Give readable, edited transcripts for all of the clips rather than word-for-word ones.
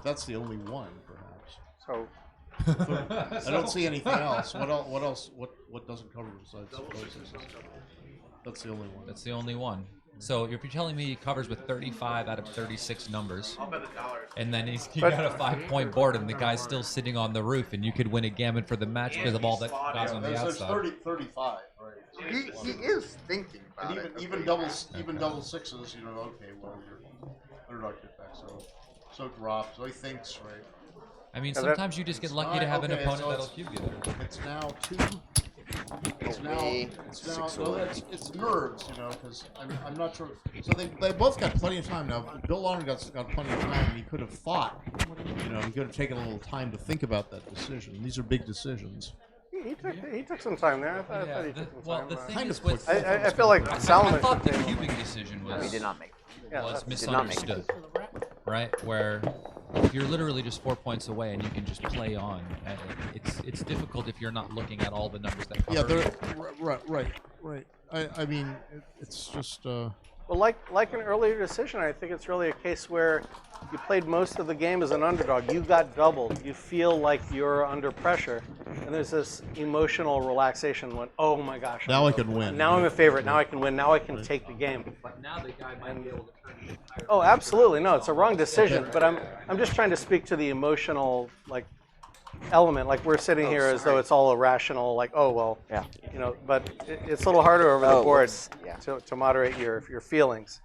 but that's the only one, perhaps. So I don't see anything else. What else? What doesn't cover besides those? That's the only one. That's the only one. So if you're telling me he covers with 35 out of 36 numbers, and then you got a 5-point board, and the guy's still sitting on the roof, and you could win a gammon for the match because of all that guys on the outside. 35, right? He is thinking about and it. Even double sixes, you know. Okay, well, you're underdog get back, so drop. So he thinks, right? I mean, sometimes you just get lucky to have an opponent that'll cube you there. It's now 2. It's nerves, you know, because I'm not sure. So they both got plenty of time now. Bill Lauren got plenty of time, and he could have thought, you know, he could have taken a little time to think about that decision. These are big decisions. he took some time there. I thought he took some time. Well, the thing is with I feel like Salomon. I thought the cubing decision We did not make it. was misunderstood, right? Where if you're literally just 4 points away and you can just play on, it's difficult if you're not looking at all the numbers that cover. Yeah, right. I mean, it's just. Well, like an earlier decision, I think it's really a case where you played most of the game as an underdog. You got doubled. You feel like you're under pressure, and there's this emotional relaxation when, oh my gosh, now I can win. Now I'm a favorite. Now I can win. Now I can take the game. But now the guy might be able to turn the entire. Oh, absolutely. No, it's a wrong decision. But I'm just trying to speak to the emotional element. Like we're sitting here as though it's all irrational. Like, oh well, Yeah. you know. But it's a little harder over the board to moderate your feelings,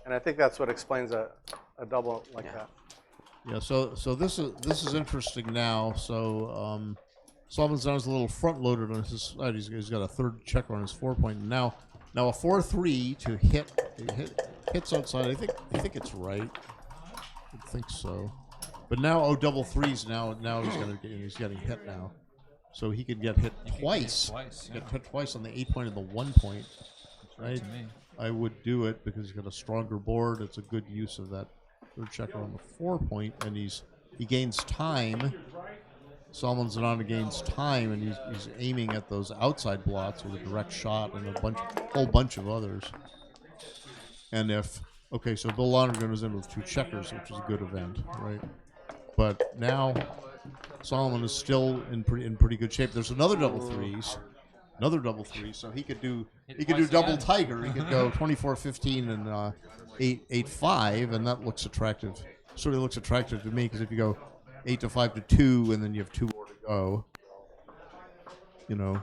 and I think that's what explains a double like that. Yeah. So this is interesting now. So Solomon's a little front loaded on his side. He's got a third checker on his 4-point. Now a 4-3 to hits outside. I think it's right. I think so. But now double threes. Now he's getting hit now, so he could get hit twice. Get hit twice on the 8-point and the 1-point. Right. I would do it because he's got a stronger board. It's a good use of that third checker on the 4-point, and he gains time. Salomon Zanana gains time, and he's aiming at those outside blots with a direct shot and a whole bunch of others. And so Bill Lonergan is in with 2 checkers, which is a good event, right? But now Solomon is still in pretty good shape. There's another double three, so he could do double tiger. He could go 24-15 and 8-5, and that looks attractive. Sort of looks attractive to me because if you go 8-5 to 2, and then you have 2 more to go, you know,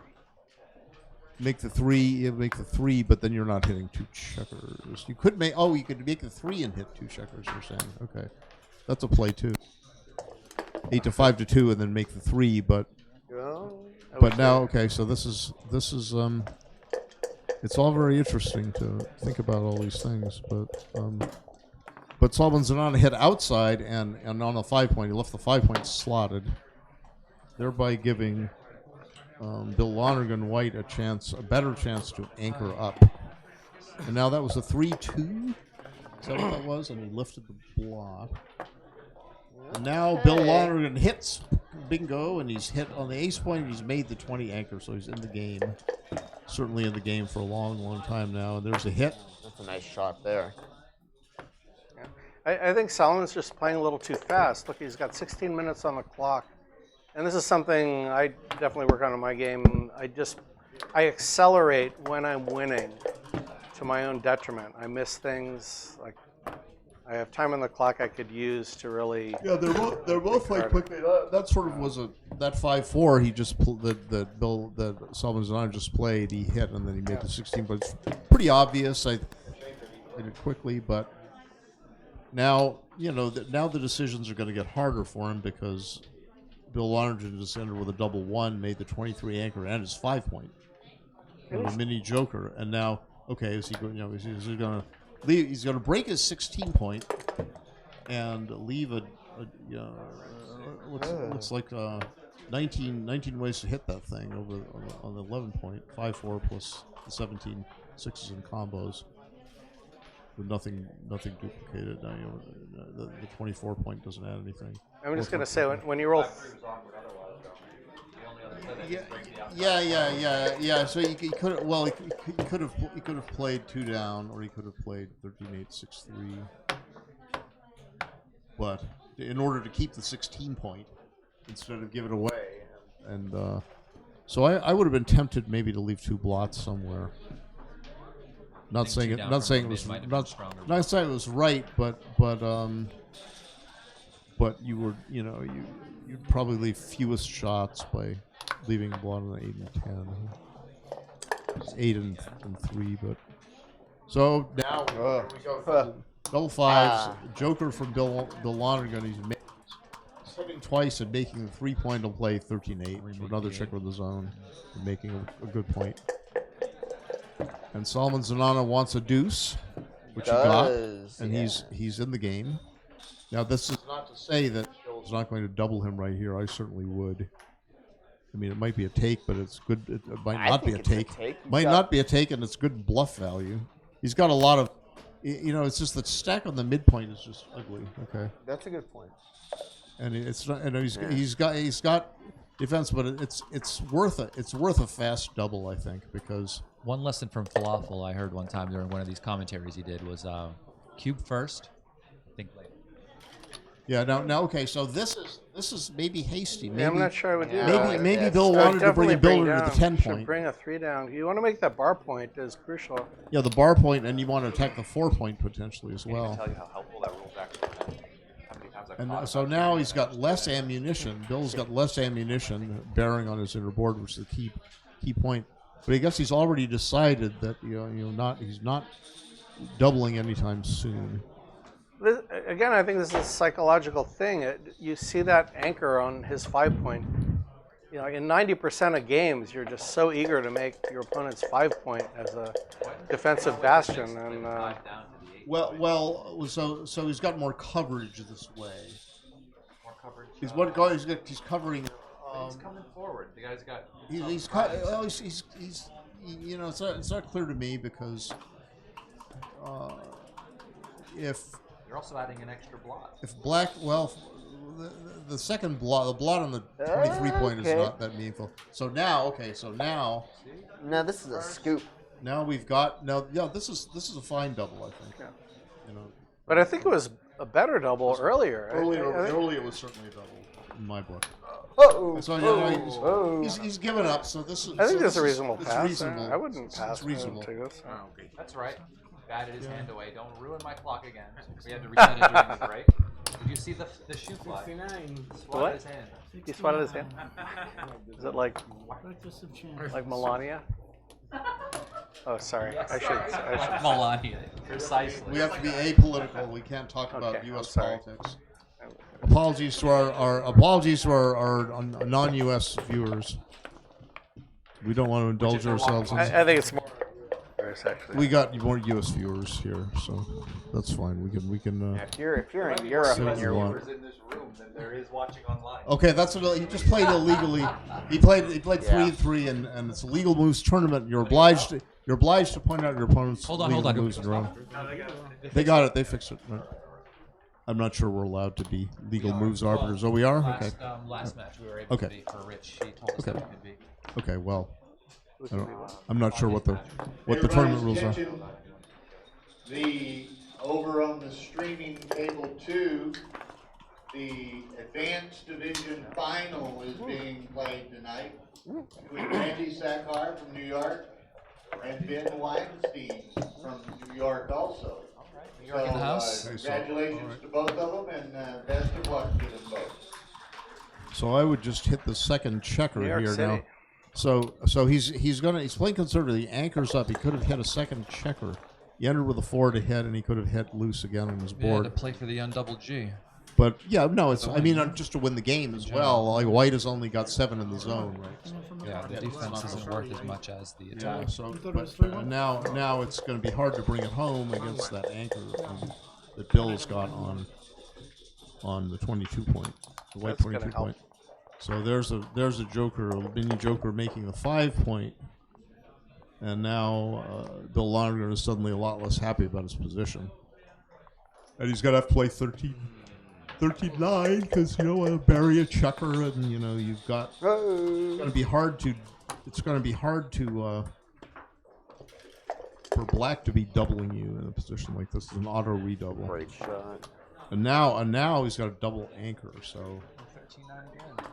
make the three, but then you're not hitting 2 checkers. You could make the 3 and hit 2 checkers. You're saying, okay, that's a play too. 8-5 to 2, and then make the 3, but now, okay, so this is it's all very interesting to think about all these things, but Salomon Zanana hit outside and on a 5-point, he left the 5-point slotted, thereby giving Bill Lonergan White a better chance to anchor up. And now that was a 3-2. Is that what that was? And he lifted the block. And now Bill Lonergan hits bingo, and he's hit on the ace point, and he's made the 20 anchor, so he's in the game. Certainly in the game for a long, long time now. And there's a hit. That's a nice shot there. I think Solomon's just playing a little too fast. Look, he's got 16 minutes on the clock. And this is something I definitely work on in my game. I accelerate when I'm winning to my own detriment. I miss things. Like I have time on the clock I could use to really. Yeah, they're both played quickly. That sort of was that 5-4. He just that Salomon Zanana just played. He hit and then he made the 16. But it's pretty obvious. I did it quickly, but now now the decisions are going to get harder for him because Bill Lonergan just ended with a double 1, made the 23 anchor and his 5-point, and a mini joker. And now, okay, is he going? Is he going to leave? He's going to break his 16-point and leave looks like 19 ways to hit that thing over on the 11-point, 5-4 plus the 17 sixes and combos. With nothing duplicated. The 24-point doesn't add anything. I'm just going to say when you roll. Yeah. So he could have played 2 down, or he could have played 13-8, 6-3. But in order to keep the 16 point instead of give it away. And so I would have been tempted maybe to leave 2 blots somewhere. Not think saying two it. down Not from saying it mid was. might have been Not, stronger. not saying it was right, but you were, you'd probably leave fewest shots by leaving a blot on 8 and 10. It's 8 and 3, but so now here we go. Double fives. Joker from Bill Lonergan. He's hitting twice and making the 3-point play 13-8. So another check with the zone, and making a good point. And Solomon Zanana wants a deuce, which he got, and he's in the game. Now, this is not to say that Bill's not going to double him right here. I certainly would. I mean, it might be a take, but it's good. It might not be a take. Might not be a take, and it's good bluff value. He's got a lot of, it's just the stack on the midpoint is just ugly. Okay, That's a good point. and it's not. And he's got defense, but it's worth a fast double, I think, because. One lesson from Falafel I heard one time during one of these commentaries he did was cube first, think later. Yeah. Now, okay. So this is maybe hasty. Maybe, I'm not sure I would do Yeah, that. maybe it's- Bill wanted to bring a builder to down. the 10 You should point. bring a 3 down. You want to make that bar point is crucial. Yeah, the bar point, and you want to attack the 4 point potentially as well. Tell you how helpful that rule's actually been. How many times I've And thought so about now it. he's got less ammunition. Bill's got less ammunition bearing on his inner board, which is the key point. But I guess he's already decided that he's not doubling anytime soon. Again, I think this is a psychological thing. You see that anchor on his 5 point. In 90% of games, you're just so eager to make your opponent's 5 point as a defensive bastion. And So he's got more coverage this way. More coverage. He's covering. He's coming forward. The guy's got. It's not clear to me because if You're also adding an extra block. black, the second blot, the blot on the 23 point is not that meaningful. So now, No, this is a scoop. now we've got this is a fine double, I think. Yeah. But I think it was a better double earlier. Earlier it was certainly a double in my book. Oh, So he's given up. So this is. I think so that's a this is- reasonable it's pass. reasonable. I wouldn't It's pass reasonable. to this. That's right. Batted his hand away. Don't ruin my clock again. We had to reset it during the break. Did you see the shoe fly? 59. Swatted his hand. He swatted his hand. Is it like Breakfast of champions. Melania? Oh, sorry. I should. Melania, precisely. We have to be apolitical. We can't talk about Okay, U.S. I'm sorry. politics. Apologies to our non-U.S. viewers. We don't want to indulge ourselves in. I think it's more. Actually. We got more U.S. viewers here, so that's fine. We can. if you're in Europe Say what and you you're want. Viewers in this room than there is watching online. Okay, that's what he just played illegally. He played 3-3, and it's a legal moves tournament. You're obliged to point out your opponent's Hold on. legal moves in a row. They got it. They fixed it. Right. I'm not sure we're allowed to be legal moves arbiters. Oh, we are? Okay. Last match we were able Okay. to be for Rich. He told us that we could be. Okay. Well, I'm not sure what the tournament rules are. Attention. The over on the streaming cable 2, the Advanced Division Final is being played tonight between Randy Sackar from New York and Ben Weinstein from New York also. New York in the house. Congratulations to both of them, and best of luck to them both. So I would just hit the second checker New York here City. now. So he's playing conservatively. He anchors up. He could have hit a second checker. He entered with a 4 to hit, and he could have hit loose again on his Yeah, board. to play for the undouble G. But yeah, no, it's. I mean, just to win the game as well. Like White has only got 7 in the zone, right? Yeah, the defense isn't worth as much as the attack. Yeah. So thought it was 3-1? now it's going to be hard to bring it home against that anchor that Bill's got on the 22 point, the White That's gonna 22 help. point. So there's a joker, a mini joker making the 5 point, and now Bill Lonergan is suddenly a lot less happy about his position, and he's gonna have to play 13-9 because bury a checker, and you've got. It's gonna be hard to. It's gonna be hard to. For black to be doubling you in a position like this is an auto redouble. Great shot. And now he's got a double anchor. So 13-9 again.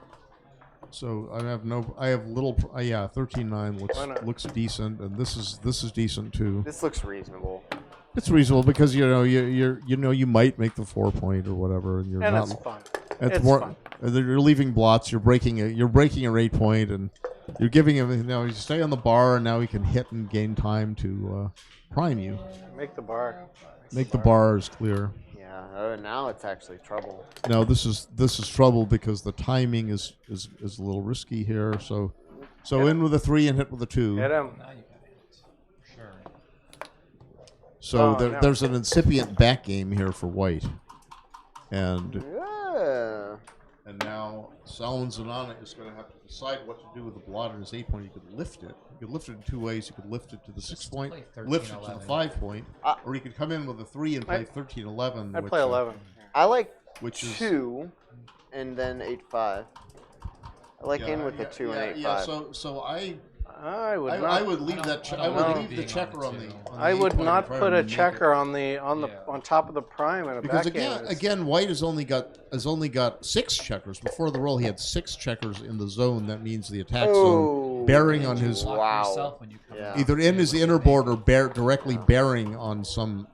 I have little. Yeah, 13-9 Why not? looks decent, and this is decent too. This looks reasonable. It's reasonable because you might make the 4 point or whatever, and you're And not. it's fun. It's more. fun. You're leaving blots. You're breaking your 8 point, and you're giving him. You stay on the bar, and now he can hit and gain time to prime you. Make the bar. Make the bars clear. Yeah. Now it's actually trouble. Now this is trouble because the timing is a little risky here. So in with a 3 and hit with a 2. Hit him. Now you got it. Sure. So No. there's an incipient back game here for white, and Yeah. now Salomon Zanana is going to have to decide what to do with the blot on his 8 point. You could lift it. You could lift it in 2 ways. You could lift it to the 6 point, play lift it to 13-11. the 5 point, or you could come in with a 3 and play 13-11. I'd play 11. I like Which is 2 and then 8-5. I like in with the 2 and 8-5. Yeah. So I would not. I would leave that. I I don't would know. leave the Being checker on on the the. two. On the I would 8 point not and try put to a make checker it. on the on top of the prime in a Because back game. again, white has only got 6 checkers. Before the roll, he had 6 checkers in the zone. That means the attack zone bearing on his Block Wow. yourself when you come Yeah. in. either in his inner board or directly bearing on some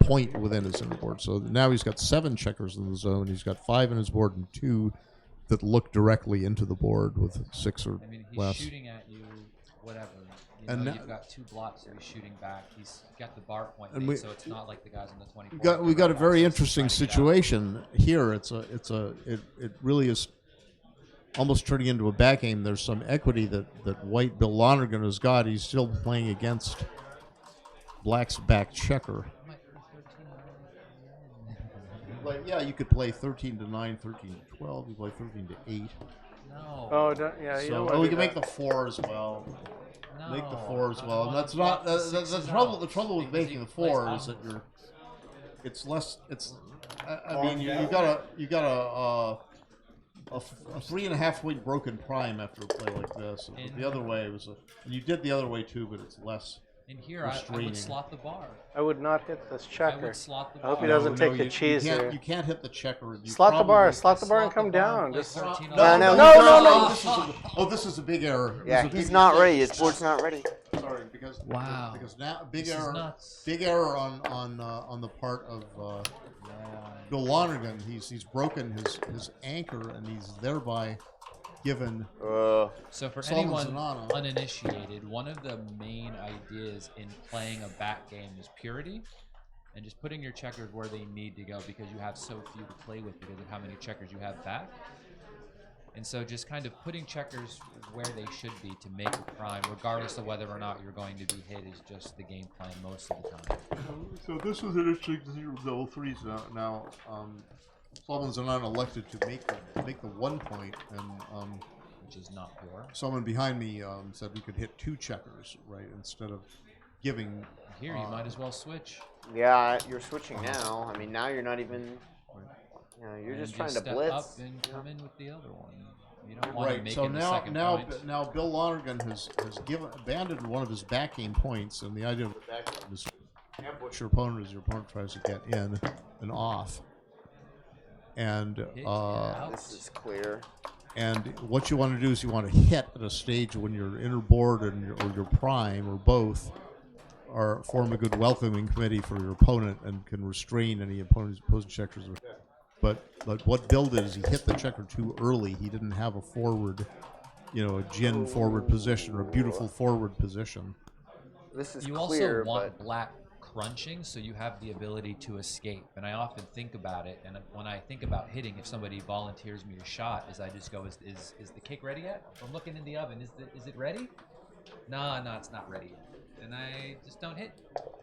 point within his inner board. So now he's got 7 checkers in the zone. He's got 5 in his board and 2 that look directly into the board with 6 or I mean, he's less. shooting at you, whatever. And now- You've got 2 blocks, so he's shooting back. He's got the bar point, And made, so it's not like the guys on the 24. We got a very boxes interesting trying to get out. situation here. It really is almost turning into a back game. There's some equity that white Bill Lonergan has got. He's still playing against black's back checker. Like, yeah, you could play 13-9, 13-12. You play 13-8. No. Oh, yeah. You don't So wanna we do can make that. the 4 as well. no. Make the 4 as well, and wanna that's not block the sixes trouble. out The trouble with because making the he plays 4 is that onwards. it's less. It's I mean you got a 3.5 point broken prime after a play like this. And In- the other way was and you did the other way too, but it's less. In here, I restraining. would slot the bar. I would not hit this I checker. would slot the I bar. hope he doesn't take the you cheese can't, here. You can't hit the checker. You Slot the bar. probably- Slot the bar and Slot come the bar down. and play Just 13, No, 11. no, Oh, this is a big error. Yeah, This is a he's big- not ready. His board's not ready. Sorry, because Wow. because now big This is error. nuts. Big error on the part of Bill Lonergan. He's broken his anchor, and he's thereby given. So for Salomon anyone Zanana. uninitiated, one of the main ideas in playing a back game is purity and just putting your checkers where they need to go because you have so few to play with because of how many checkers you have back. And so just kind of putting checkers where they should be to make a prime, regardless of whether or not you're going to be hit, is just the game plan most of the time. So this was an interesting double threes now. Salomon Zanana elected to make the 1 point, and Which is not pure. someone behind me said we could hit 2 checkers, right, instead of giving. Here, you might as well switch. Yeah, you're switching now. I mean, now you're not even. You're and just trying to step blitz. up and come in with the other one. You don't want to Right. make So it the now second point. now Bill Lonergan has abandoned one of his back game points, and the idea of the back game is ambush your opponent as your opponent tries to get in and off. And out. This is clear. and what you want to do is you want to hit at a stage when your inner board and your prime or both form a good welcoming committee for your opponent and can restrain any opposing checkers. But what Bill did is he hit the checker too early. He didn't have a forward, a gin forward position or a beautiful forward position. This is You clear, also want but black crunching so you have the ability to escape. And I often think about it, and when I think about hitting, if somebody volunteers me a shot, I just go, is the cake ready yet? I'm looking in the oven. Is it ready? No, it's not ready yet. And I just don't hit.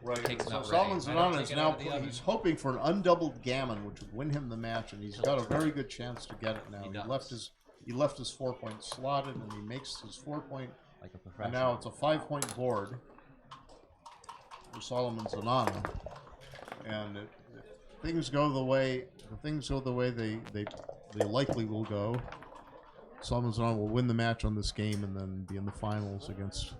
Right. Cake's So not Salomon ready. I don't Zanana take is it now out of the oven. he's hoping for an undoubled gammon, which would win him the match, and he's got a very good chance to get it now. He does. He left his 4 point slotted, and he makes his 4 point. Like a And professional. now it's a 5 point board for Salomon Zanana, and if things go the way they likely will go, Salomon Zanana will win the match on this game and then be in the finals against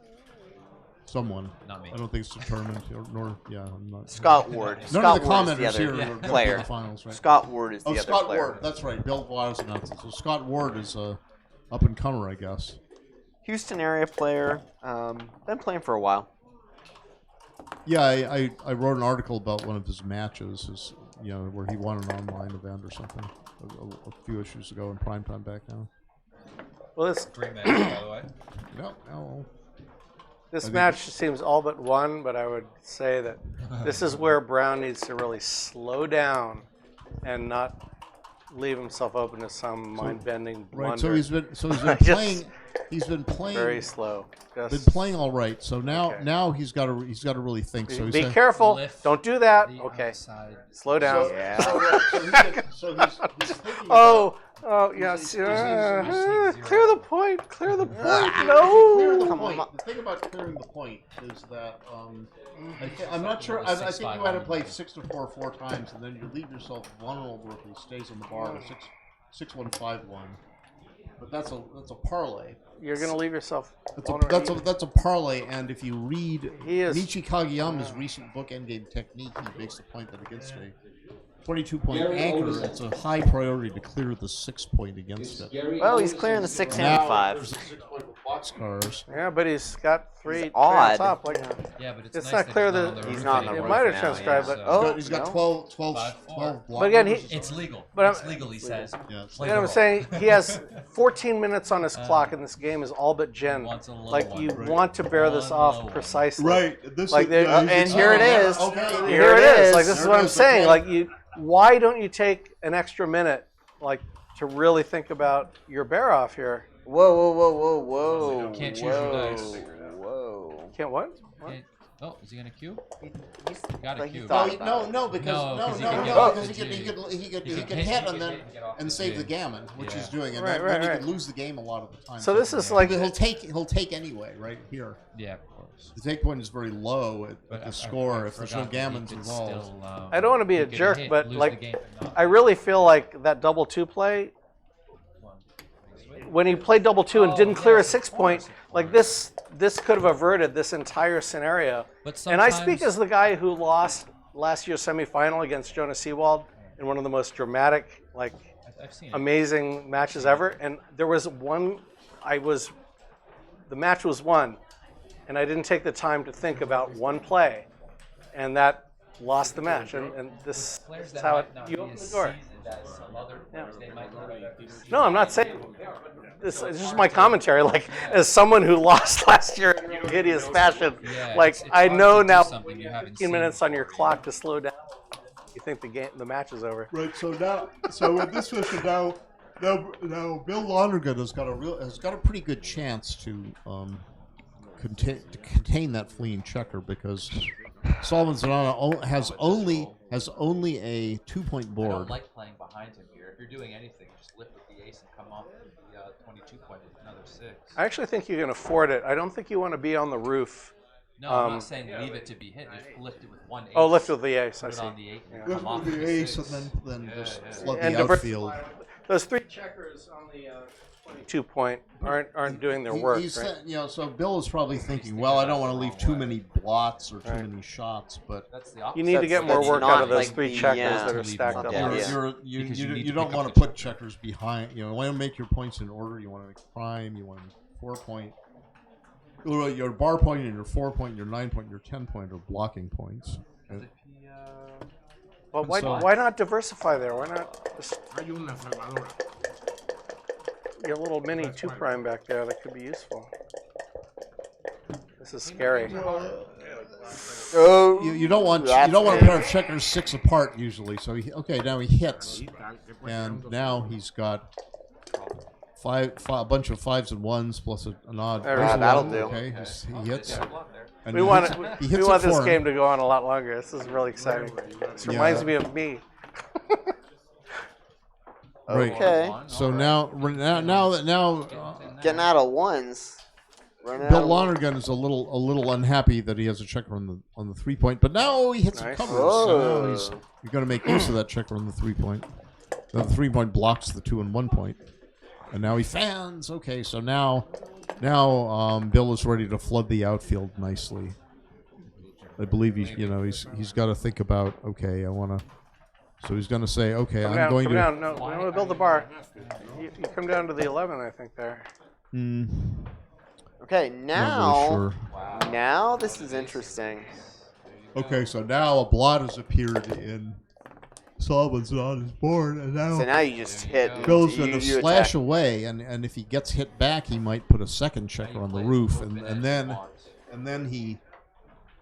Someone. Not me. I don't think it's determined. Nor I'm not. Scott Ward. None Scott of the Ward is the commenters other here are player. in the finals, right? Scott Ward is the other Scott player. Ward. That's right. Bill Blau's announced it. So Scott Ward is a up and comer, I guess. Houston area player. Been playing for a while. Yeah, I wrote an article about one of his matches, where he won an online event or something a few issues ago in primetime back now. Well, this Great match, by the way. No. this match seems all but won, but I would say that this is where Brown needs to really slow down and not leave himself open to some mind-bending blunder. Right. So he's been Just- playing. He's been playing. Very slow. Been Just playing all right. So now Okay. now he's got to really think. So be he's careful. Lift Don't do that. The Okay. outside. Slow down. So he's thinking Oh, yes. he's Clear the point. Clear the point. Clear No. the point. The thing about clearing the point is that I'm not sure. I think you had to play 6 to 4 4 times, and then you leave yourself vulnerable if he stays on the bar to 6-1-5-1. But that's a parlay. You're gonna leave yourself. That's a parlay, and if you read He is- Michi Kageyama's recent book Endgame Technique, he makes the point that against a 22-point anchor, it's a high priority to clear the 6-point against it. Well, he's clearing the 6 and Now, 5. there's a 6-point with boxcars. Yeah, but he's got three odd. on top. Like, Yeah, but it's It's nice not that clear he's that- on the He's roof not on the anymore. it roof might have now, transcribed, yeah, but so- He's got no? 12 5-4. block But again, numbers. It's legal. But It's legal, he says. Yeah. Play you know what I'm the role. saying? He has 14 minutes on his clock, and this game is all but gen. Wants a low Like one. you Right. want to bear this One off low one. precisely. Right. This Like is, they- and here it is. Okay. Here it is. Like this is There what it I'm is, saying. okay. Like you, why don't you take an extra minute, like, to really think about your bear off here? Whoa. Can't choose your dice. Whoa. Can't what? Okay. Oh, is he gonna queue? He's Got a like he cue. thought No, about it. no, because No, no, 'cause he no, could no, get off because the he could G. he could He could hit hit and off the save G. the gammon, which Yeah. he's doing, and Right, then he right. could lose the game a lot of the time. So this is like he'll take anyway, right here. Yeah, of course. The take point is very low at But the I score if there's no forgot that he gammons could involved. still, I don't want to be a he could jerk, hit, but lose like the game, but not I really feel like that double 2 play when he played double 2 and didn't clear a 6-point, like this could have averted this entire scenario. But And I speak sometimes- as the guy who lost last year's semifinal against Jonas Seawald in one of the most dramatic, like I've seen it. amazing matches ever. And there was one, the match was won, and I didn't take the time to think about one play, and that lost the match. And this Players is that how might not you be open as the door. seasoned as some other players, they might not be. No, I'm not saying. This is just my commentary. Like, as someone who lost last year in real hideous fashion, Yeah, like it's I hard know to do now, something you haven't 15 minutes seen on your clock to slow down. You think the match is over? Right. So with this mission now Bill Lonergan has got a pretty good chance to contain that fleeing checker because Solomon Zanana has only a 2-point I board. don't like playing behind him here. If you're doing anything, just lift with the ace and come off the 22 point with another 6. I actually think you can afford it. I don't think you want to be on the roof. No, I'm not saying leave it to be hit. Just lift it with one ace. Oh, lift with the ace. I Put it see. on the 8 and Lift come off with with the ace and 6. then Yeah, just yeah. flood And the outfield. Those 3 checkers on the 22-point aren't doing their work. He's, Right? so Bill is probably thinking, well, I don't want to leave too many blots or too many shots, but That's the opposite. You need to get more That's work not out of those like 3 the, checkers yeah. that are To stacked leave up. Yeah, on yeah. this. Because you need you to don't pick want up to the put checkers behind. You want to make your points in order. You want to make prime. You want to make 4-point. Your bar point and your 4-point, and your 9-point, and your 10-point are blocking points. And- Well, So- why not diversify there? Why not just Hay una flamadora. your little mini 2 prime back there that could be useful? This is scary. Oh, You don't want That's a good. pair of checkers 6 apart usually. So now he hits, and now he's got a bunch of 5s and 1s plus an odd. All there's right, a that'll one, do. Okay, he hits. And We he want hits- it, he we hits want it this for him. game to go on a lot longer. This is really exciting. This reminds me of me. Right. okay. So now Getting out of 1s. Running Bill out of Lonergan is a little unhappy that he has a checker on the 3-point, but now he hits some Nice. covers. So now Whoa. you're going to make use of that checker on the 3-point. The 3-point blocks the 2 and 1 point, and now he fans. Okay, so now Now Bill is ready to flood the outfield nicely. I believe he's got to think about, okay, I want to. So he's going to say, okay, Come I'm down, going come to. down. No, we want to build the bar. You come down to the 11, I think, there. Okay, Not really sure. now this is interesting. Okay, so now a blot has appeared in Solomon's on his board, and now So now you just hit. and Bill's you, going to you slash attack. away, and if he gets hit back, he might put a second checker on the roof, and then he.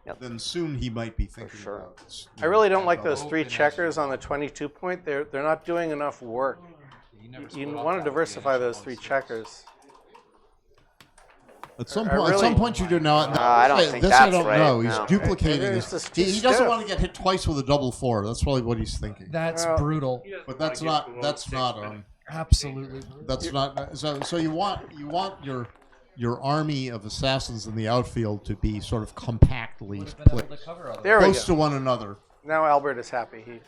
Yep. Then soon he might be thinking sure. about this. I really don't like those 3 checkers on the 22 point. They're not doing enough work. You want to diversify those 3 checkers. At some I point, really- you do not. I don't think this that's I don't right, know. He's no. duplicating It's this. just He too doesn't stiff. want to get hit twice with a double 4. That's probably what he's thinking. That's Well, brutal. But that's not. Absolutely. That's not. So you want your army of assassins in the outfield to be sort of compactly placed, There we close go. to one another. Now Albert is happy.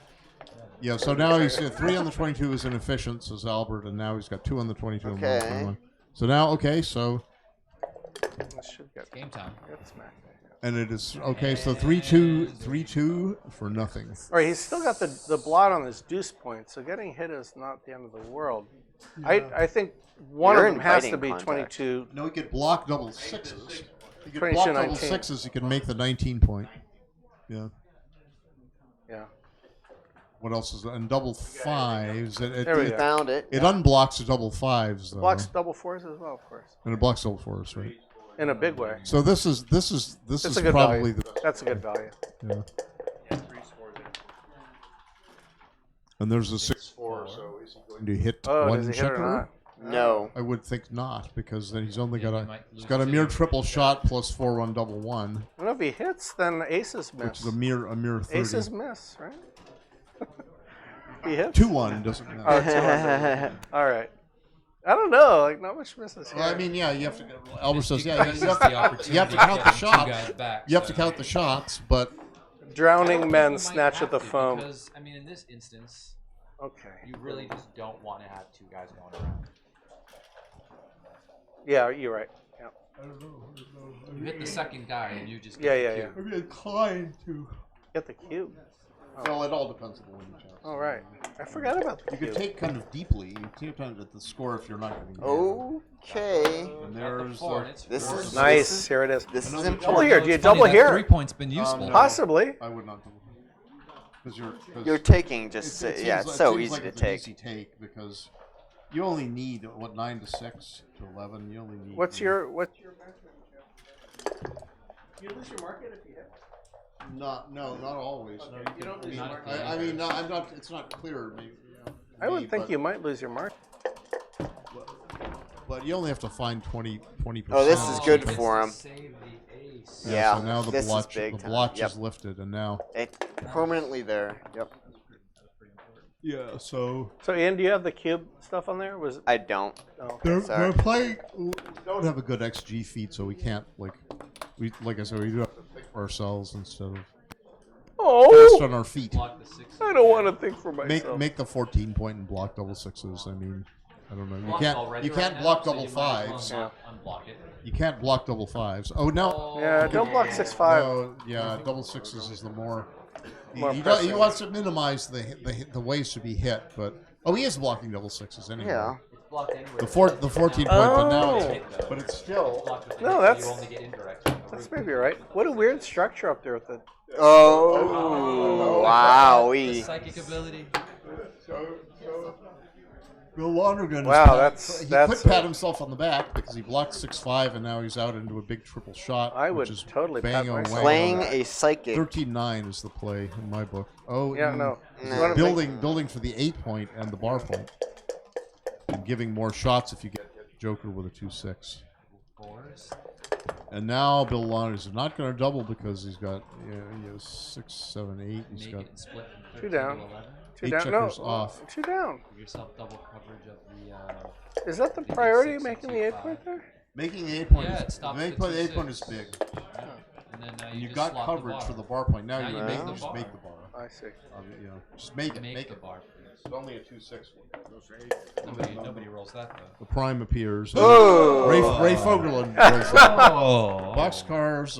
Yeah. So now he's 3 on the 22 is inefficient, says Albert, and now he's got 2 on the 22 and 1 on the Okay. 21. So now, okay, so This should get Game time. smacked. and it is okay. So 3-2 for nothing. All right, he's still got the blot on his deuce point, so getting hit is not the end of the world. I think one You're of them has to inviting be contact. 22. No, he could block double 6s. He could 22, block double 19. 6s. He could make the 19 point. Yeah. Yeah. What else is and double 5s? There we go. Found it. It unblocks the double 5s though, Blocks double 4s as well, of course, and it blocks double 4s, right? in a big way. So this is That's a good probably value. That's a good value. yeah. And there's a 6-4. So is he going to hit Oh, one does he hit or checker? not? No. I would think not, because then he's only got he a might he's lose got a to mere you. triple shot plus 4-1 double 1, And if he hits, then aces which miss. is a mere 30. Aces miss, right? He hits. 2-1 doesn't matter. Oh, 200. All right. I don't know. Like, not much misses here. Well, I mean, yeah, you have to. Albert says, yeah, Increases you have the to opportunity count of the getting 2 shots. guys back, You have to so- count the shots, but Drowning men You might snatch have at the to, foam. Because, I mean, in this instance, Okay. you really just don't want to have 2 guys going around. Yeah, you're right. Yeah. You hit the second guy and you just Yeah, get yeah, the yeah. cube. I'm inclined to. Get the cube. Well, it all depends on the one you count. All right. I forgot about the You cube. could take kind of deeply. You take kind of at the score if you're not getting. Okay. And Got the there's 4, and it's This 4. is Nice. Here it is. This is Another important. Double here. Do you It's funny, double that here? 3-point's been useful. no. Possibly. I would not double. Because You're taking it just seems yeah. like- It's it so seems easy like to it's an take. easy take because you only need 9 to 6 to 11. You only need. What's your measurement? You lose your market if you hit. Not always. No, you don't can, lose your I mean, no, I'm not. It's not clear. Maybe, I would think you might lose your market. But you only have to find 20%. Oh, this is good Gets for to him. Save the ace. Yeah, So now the this is blotch, big the time. blotch Yep. is lifted, and now. It's permanently there. Yep. Yeah. So So, Ian, do you have the cube stuff on there? Was it? I don't. Oh. Sorry. they're playing. We don't have a good XG feed, so we can't like I said, we do have to think for ourselves instead of fast on our feet. Block the 6. I don't want to think for myself. Make the 14 point and block double 6s. I mean, I don't know. You Block's already can't right block now, so double you might as well 5s. not Unblock it. You can't block double 5s. Oh no. Yeah, don't block 6-5. No, yeah, double 6s is the more. More He pressing. wants to minimize the ways to be hit, but he is blocking double 6s anyway. Yeah. It's blocked anywhere. The 14 point, but now Oh. but it's still. Blocked with No, the- that's- you only get indirect from the That's roof. maybe right. What a weird structure up there with the. Oh, wow. The psychic ability. Bill Lonergan. Wow, he that's could pat himself on the back because he blocked 6-5 and now he's out into a big triple shot. I would which is totally pat bango myself. wango. Playing a psychic. 13-9 is the play in my book. Oh, Yeah, and no. he's You wanna building for the 8 point and the bar point, and giving more shots if you get Joker with a 2-6. 4s. And now Bill Lonergan is not going to double because he's got he has 6, 7, 8. He's Make got it and split from 13 Two down. to 11. Two 8 down. No, checkers off. 2 down. Give yourself double coverage of the. Is that the Maybe priority, 6 and making the 2, 8 5. point there? Making the 8 point. Yeah, it is, stops make the the 8 point is 2-6. big. And then And you just got swap coverage bar. for the bar point. Now Now you you make make the just bar. make the bar. I see. Just make it. Make Make the it. bar for you. It's only a 2-6 Nobody rolls that though. The prime appears. Oh. Ray Fogerlund rolls that. Oh. Boxcars,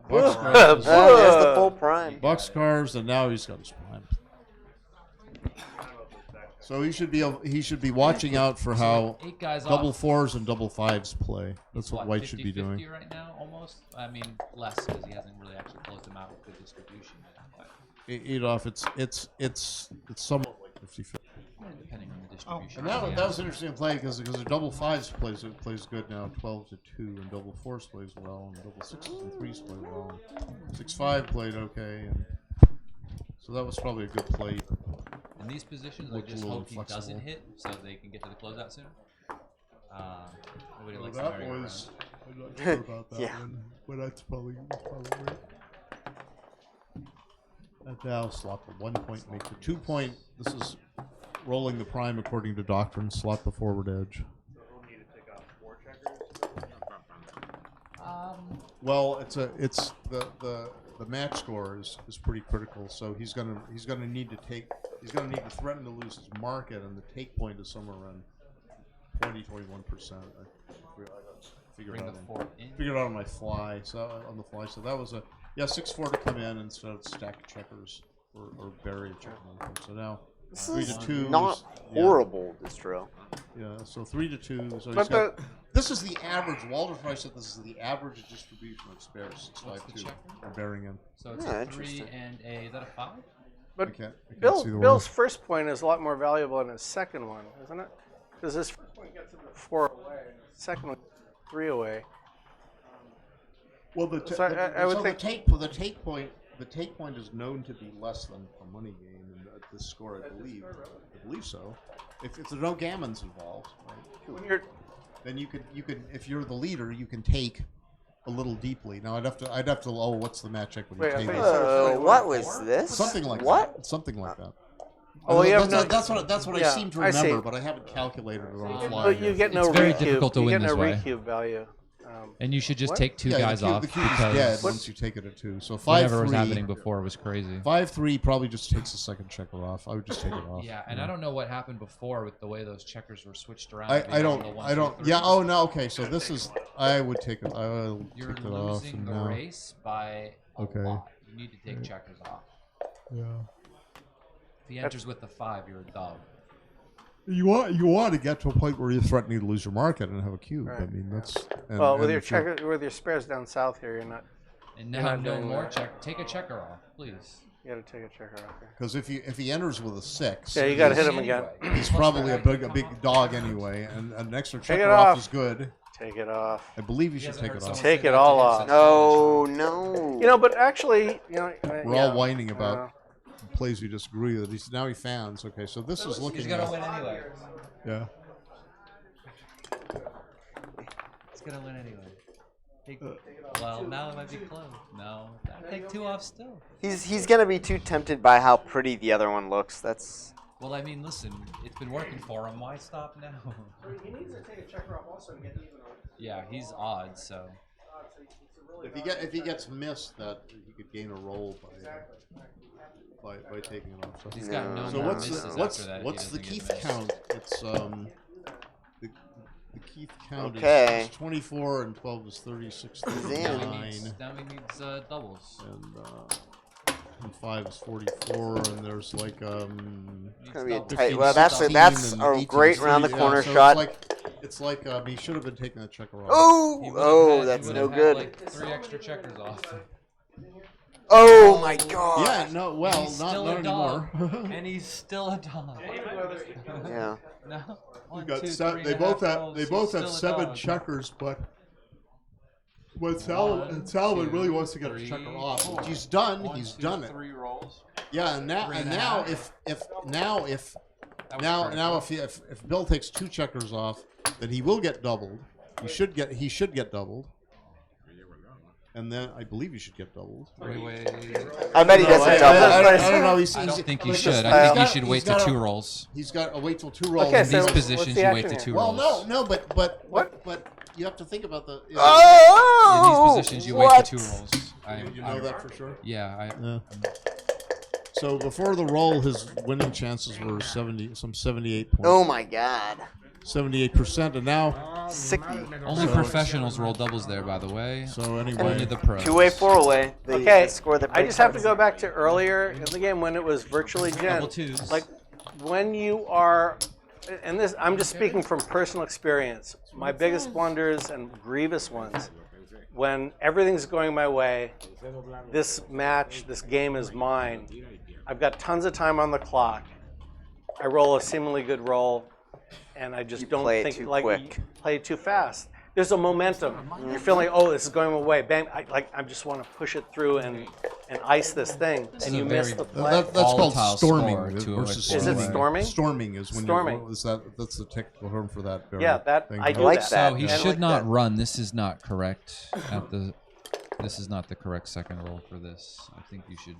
There's the full prime. boxcars, and now he's got his prime. So he should be watching out for how 8 guys double off. 4s and double 5s play. That's what White 50, should be 50 doing. right now, almost. I mean, less because he hasn't really actually closed them out with good distribution. But, 8 off. It's somewhat like 50-50. depending on the distribution. And that was an interesting play because the double 5s plays good now. 12-2, and double 4s plays well, and double 6s and 3s play well. 6-5 played okay, and so that was probably a good play. In these positions, I Looked a just little hope he flexible. doesn't hit so they can get to the closeout sooner. Nobody Well, likes that the merry-go-round. was. I'm not sure about that Yeah. one, but that's probably right. That now slot the 1 point make the 2 point. This is rolling the prime according to doctrine. Slot the forward edge. Well, it's the match score is pretty critical. So he's gonna need to threaten to lose his market, and the take point is somewhere around 21%. Figured Bring out the on, 4 in. figured out on my fly. So on the fly. So that was a 6-4 to come in instead of stack checkers or bury a check. So now This 3 is to 2. not horrible, distro. Yeah. So 3 to 2. So he's But got. This is the average. Walter Price said this is the average distribution of spares. 6-5-2 checker? or bearing in. So it's Yeah, a 3 interesting. and a. Is that a 5? But I can't see the Bill's word. first point is a lot more valuable than his second one, isn't it? Because his first point gets him to 4 away, and his second one 3 away. Well, the take point is known to be less than a money game in this score, I believe. I believe so. If there's no gammons involved, right? When you're Then you could if you're the leader, you can take a little deeply. Now I'd have to. Oh, what's the match equity Wait, I table? thought you said- What was this? Something like what? that. Something like that. Oh, well, you have that's no- what I yeah, seem to I see. remember, but I haven't calculated it on the fly. But you yet. get no It's very recube. difficult to you win get no this way. recube value. And you should just What? take 2 Yeah, guys the cube, off the cube's because dead once you take it at 2. So whatever was 5-3. happening before was crazy. 5-3 probably just takes a second checker off. I would just take it off. Yeah, and I don't know what happened before with the way those checkers were switched around. I being don't. all the I don't. 1, 2, Yeah. 3s. Oh no. Okay. So this is. I would take it. I will You're take it off. losing And the now. race by a Okay. lot. You need to take checkers off. Yeah. If he enters with the 5, you're a dog. You want to get to a point where you're threatening to lose your market and have a cube. I Right, mean that's. And, Well, with and your if you're- checker, with your spares down south here, you're not. And You're now not no doing more that. check. Take a checker off, please. You got to take a checker off here. Because if he enters with a 6, Yeah, you got to hit him Anyway, again. he's probably a big dog anyway, and an extra Take checker it off off. is good. Take it off. I believe you He should hasn't take heard it someone off. Take say it that all to him off. since No, no. You know, but actually, We're all whining about uh, plays we disagree with. Now he fans. Okay, so this is looking. He's gonna win anyway. Yeah. He's gonna win anyway. Well, now it might be close. No, take 2 off still. He's gonna be too tempted by how pretty the other one looks. That's Well, I mean, listen, it's been working for him. Why stop now? He needs to take a checker off also to get even on. Yeah, he's odd, so. If he gets missed, that he could gain a roll by taking it off. So, He's got no so more what's misses the, after that. if he what's the doesn't get Keith missed. count? It's the Keith count Okay. is 24 and 12 is 36, Now 39, he needs doubles. and 5 is 44, and there's like Needs gonna be a doubles. tight. Well, that's 16 that's and a 18 great is round the 30, corner so shot. It's like he should have been taking the checker off. He Oh, would've oh, had- that's he no would've good. had, like 3 extra checkers off. Oh my god. Yeah, no, well, He's not still a anymore. dog. And he's still a dog. Yeah. No. You 1, got 2, se- 3 they and a both half have rolls, they he's both have still a 7 dog. checkers, but One, Salomon really wants to get a 3, checker off. 4. He's done. 1, He's 2, done it. 3 rolls. Yeah, and now Three and and a now half. if Bill takes 2 checkers off, then he will get doubled. He should get doubled. And then I believe he should get doubled. Wait. I bet he doesn't double. I don't know. I don't think you he's should. just- I think you he's should got- wait he's to got 2 a- rolls. He's got to wait till 2 rolls. Okay, In so these what's positions, the you action wait to here? 2 Well, rolls. no, but What? But you have to think about the. Oh, In these positions, you wait what? to 2 rolls. You know that for sure. Yeah, Yeah. So before the roll, his winning chances were 78 points. Oh my god. 78%, and now, Sicky. Only So- professionals roll doubles there, by the way. so Only anyway, the pros. 2-way, 4-way. Okay, The score that I just have to breaks go back to earlier in the game when it was virtually gen. Double twos. Like when you are, and this I'm just speaking from personal experience. My biggest blunders and grievous ones, when everything's going my way, this match, this game is mine. I've got tons of time on the clock. I roll a seemingly good roll, and I just You don't play it think too like quick. you play it too fast. There's a momentum. You're feeling, oh, this is going away. Bang! I just want to push it through and ice this thing, This and is you a miss very the play. that's called volatile storming score to versus avoid. Is it steaming. storming? Storming is when Storming. that's the technical term for that. Very Yeah, that thing. I do like that. that. So he And should like not that. run. This is not correct. This is not the correct second roll for this. I think you should.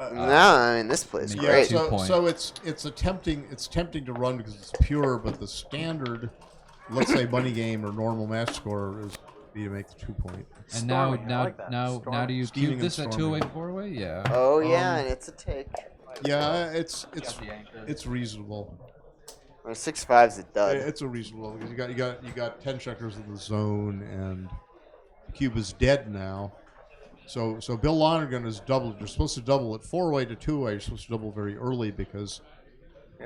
No, I mean this plays Yeah, Yeah, great. 2 so, point. so it's tempting to run because it's pure, but the standard, let's say money game or normal match score is be to make the 2 point. And now, Storming, I now, like that. now, Storming. do you Scheming cube and this at storming. 2-way, 4-way? Yeah. Oh yeah, and it's a take. Yeah, it's reasonable. Or 6-5's a dud. It's a reasonable because you got 10 checkers in the zone and the cube is dead now. So Bill Lonergan is doubled. You're supposed to double it 4-way to 2-way. You're supposed to double very early because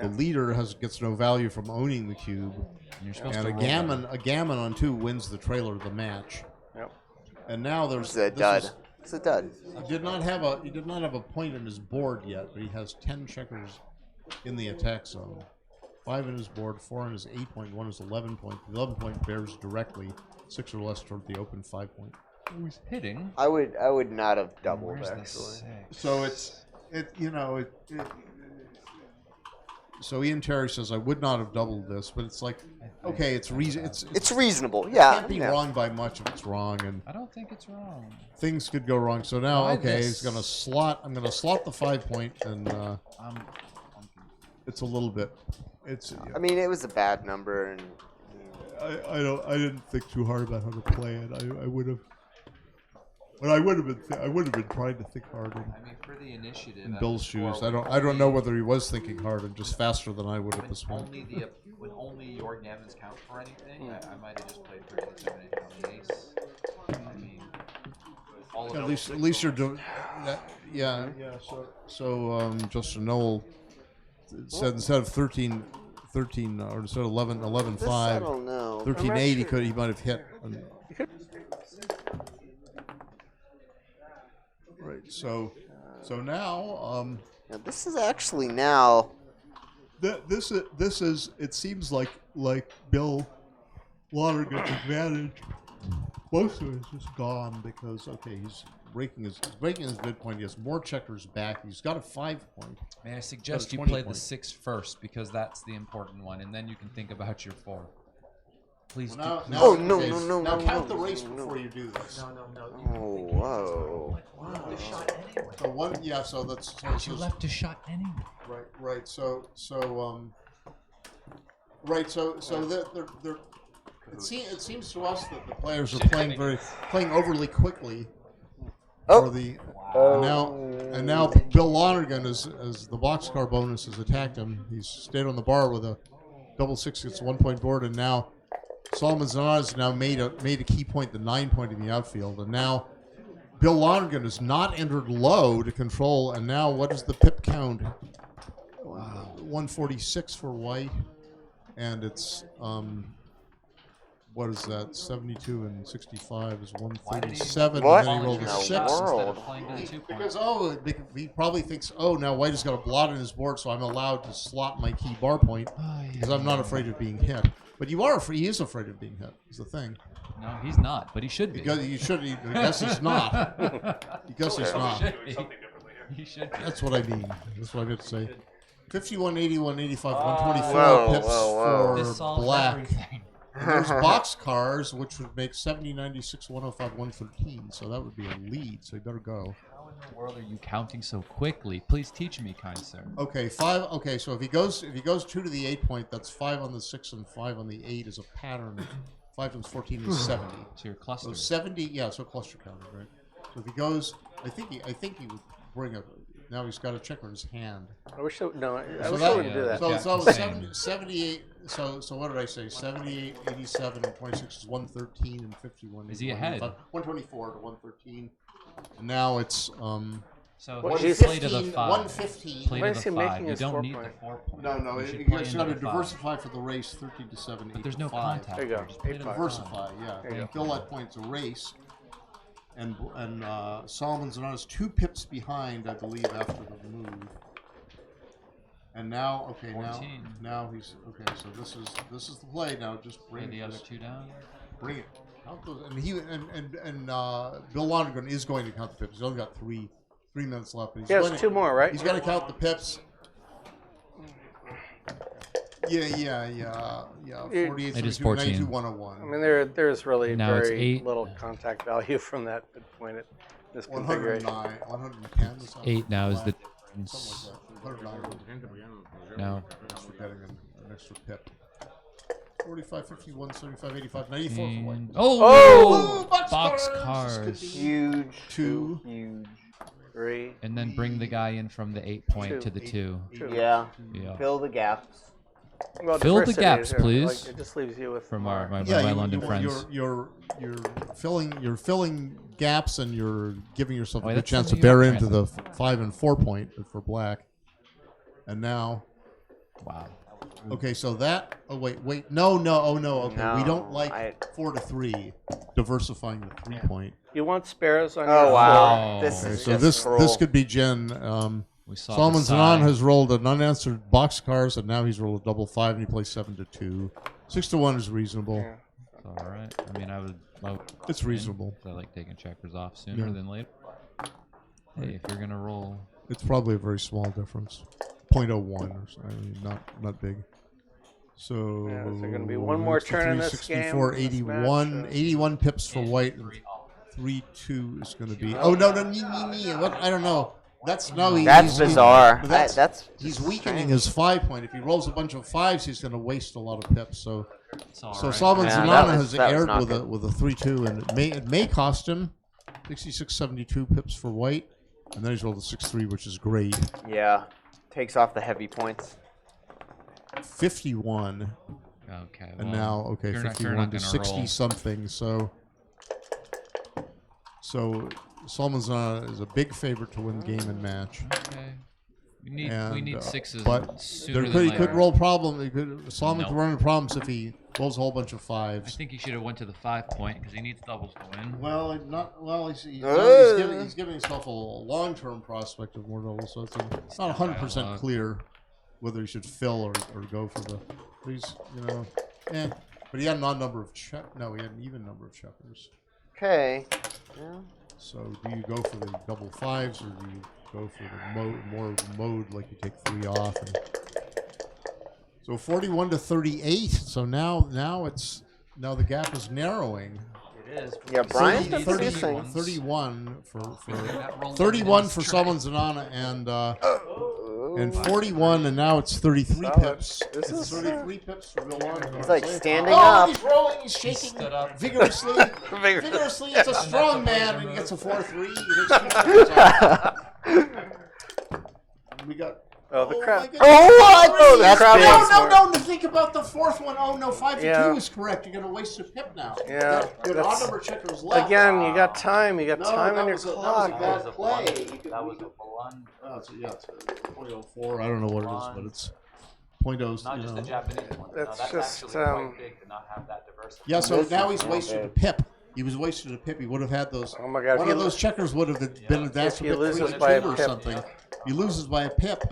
the leader gets no value from owning the cube. And you're supposed And to a gammon on 2 wins the trailer of the match. Yep. And now there's It's a this dud. is- It's a dud. He did not have a point in his board yet, but he has 10 checkers in the attack zone. 5 in his board, 4 in his 8 point, 1 is 11 point. The 11 point bears directly 6 or less toward the open 5 point. Who's hitting? I would not have doubled Where's the actually. 6? So so Ian Terry says I would not have doubled this, but it's like okay, it's It's reasonable. it Yeah. can't be yeah. wrong by much if it's wrong, and I don't think it's wrong. things could go wrong. So now Why okay, this? I'm gonna slot the 5 point, and it's a little bit. It's I mean, it was a bad number, and I didn't think too hard about how to play it. I would have. But I would have been trying to think hard I mean, for the initiative. in Bill's shoes. I don't know whether he was thinking hard and just faster than I would at this point. When only your gammons count for anything, I might have just played 37 on the ace. I mean, all of At those least you're six doing. Yeah. So Justin Noel said instead of 13 or instead of 11 this I 5, don't know. 13-8 he might have hit. Right. So now Now, this is actually now. this is it seems like Bill Lonergan's advantage. Most of it is just gone because he's breaking his midpoint. He has more checkers back. He's got a 5 point. May I suggest you 20 play the point. 6 first because that's the important one, and then you can think about your 4. Please Now, do. now, Oh, no, okay, no, Now no, count no, the race no. before you do this. Oh, whoa. So one, yeah. So that's so You left a shot anyway. right. So they're it seems to us that the players are playing overly quickly. Oh. For the and now Bill Lonergan as the boxcar bonus has attacked him. He's stayed on the bar with a double 6 gets 1 point board, and now Solomon Zanaz now made a key point, the 9 point in the outfield, and now Bill Lonergan has not entered low to control, and now what is the pip count? 146 for white, and it's what is that? 72 and 65 is 137. What And then he rolled in a the 6. world? Because he probably thinks, now white has got a blot in his board, so I'm allowed to slot my key bar point because I'm not afraid of being hit. But you are afraid. He is afraid of being hit. Is the thing. No, he's not, but he should be. Because you should. I guess he's not. Because he's not. He should be. That's what I mean. That's what I meant to say. 51, 81, 85, 124 Whoa, pips whoa. This for solves black. everything. And there's box cars, which would make 70, 96, 105, 113. So that would be a lead. So you better go. How in the world are you counting so quickly? Please teach me, kind sir. Okay, 5. Okay, so if he goes 2 to the 8 point, that's 5 on the 6 and 5 on the 8 is a pattern. 5 times 14 is 70. So your cluster. So 70, yeah, so cluster counter, right? So if he goes, I think he would bring a Now he's got a checker in his hand. I wish it, no, I So wish that- I wouldn't do that. So, Yeah, so same. 78. So what did I say? 78, 87, and 26 is 113 and 51. Is he ahead? 124 to 113. And now it's So What he's he's- play to the 5. 115. Play Why to is the he 5. making You his don't 4 need point? the 4 point. No, You should you play guys into got to the 5. diversify for the race 13 to 7. But there's no 5. contact. There you go. Just play to the 8-5. 5. Diversify, yeah. There you go. Fill that point. It's a race. And Solomon's on us 2 pips behind, I believe, after the move. And now, okay, 14. now he's okay. So this is the play now. Just Play bring the other just 2 down. bring it. Count those, and Bill Lonergan is going to count the pips. He's only got 3 minutes left. But he's He has going to, 2 more, right? He's going to count the pips. Yeah. 48, It is 32, 14. 92, 101. I mean, there's really Now it's very 8. little contact value from that point at this configuration. 109, 110. Or something. 8 now is the Something like that. 109. no. Just for getting an extra pip. 45, 51, 75, 85, 94 for white. Oh! Box Box cars. cars. Huge. 2. Huge. 3. And then bring the guy in from the 8 point to the 2. Yeah. Yeah. Fill the gaps. Well, Fill the diversity gaps, is here. please. Like, it just leaves you with From more. my Yeah, London friends. You're filling gaps, and you're giving yourself Oh, a good that's chance the to New York bear into brand. the 5 and 4 point for black. And now, Wow. okay, so that. Oh wait, no. Oh no. Okay, we don't No, like 4 to 3, diversifying the 3 point. You want spares on your Oh wow. Oh. This Okay, is so just cruel. this could be Jen. We saw Solomon the Zanon side. has rolled an unanswered box cars, and now he's rolled a double 5, and he plays 7 to 2. 6 to 1 is reasonable. Yeah. It's all right. I mean, I would. It's reasonable. I like taking checkers off sooner Yeah. than later. Hey, if you're gonna roll, It's probably a very small difference, 0.01 or something. I mean, not big. So Yeah, is there gonna be one more turn in this game, 64, in this 81, match, 81 pips for white, and 3-2 is going to be. Oh no, what? I don't know. That's no. That's bizarre. But that's, That's he's weakening his 5 point. If he rolls a bunch of 5s, he's going to waste a lot of pips. So, it's all so right. Solomon Yeah, Zanana that has was aired not with good. a 3-2, and it may cost him 66-72 pips for white, and then he's rolled a 6-3, which is great. yeah. Takes off the heavy points. 51, Okay. and well, now okay, you're not 51 to gonna 60 roll. something. So Solomon Zanana is a big favorite to win game and match. Okay. We And, need 6s but sooner There than he later. could roll problem. Solomon No. could run into problems if he rolls a whole bunch of I 5s. think he should have went to the 5 point because he needs doubles to win. Well, not well. He's giving himself a long-term prospect of more doubles, so it's not 100% dialogue. clear whether he should fill or go for the. He's But he had an odd number of No, he had an even number of checkers. Okay. Yeah. So do you go for the double 5s, or do you go for the more of the mode, like you take 3 off? And so 41 to 38. So now the gap is narrowing. It is. Yeah, Brian's 30, confusing. 31 for That rolls 31 into for his Solomon Zanana and 41, and now it's 33 Solid. pips. This It's is, 33 pips for Bill Lonergan. He's like standing Oh, up. he's rolling, he's shaking stood up. vigorously. Vigorously, it's a strong man, and he gets a 4-3. He makes 2 checkers off. We got. Oh, the crap. my goodness. Oh, that's that's big. No, think about the 4th one. Oh, no, 5 to Yeah. 2 is correct. You're going to waste a pip now. Yeah, Good that's- odd number checkers left. Again, you got time. You got No, time that on your was a- that was clock. a bad play. That was a blunder. Oh, it's a 0.04. I don't know what it is, but it's 0.0. Not just the Japanese one. That's that's just, actually quite big to not have that diversity. Yeah, so This now is he's not wasted a bad. pip. He was wasted a pip. He would have had those. Oh my God, One if of he those checkers would have been advanced If he a bit loses 3 by a or pip. something. He loses by a pip.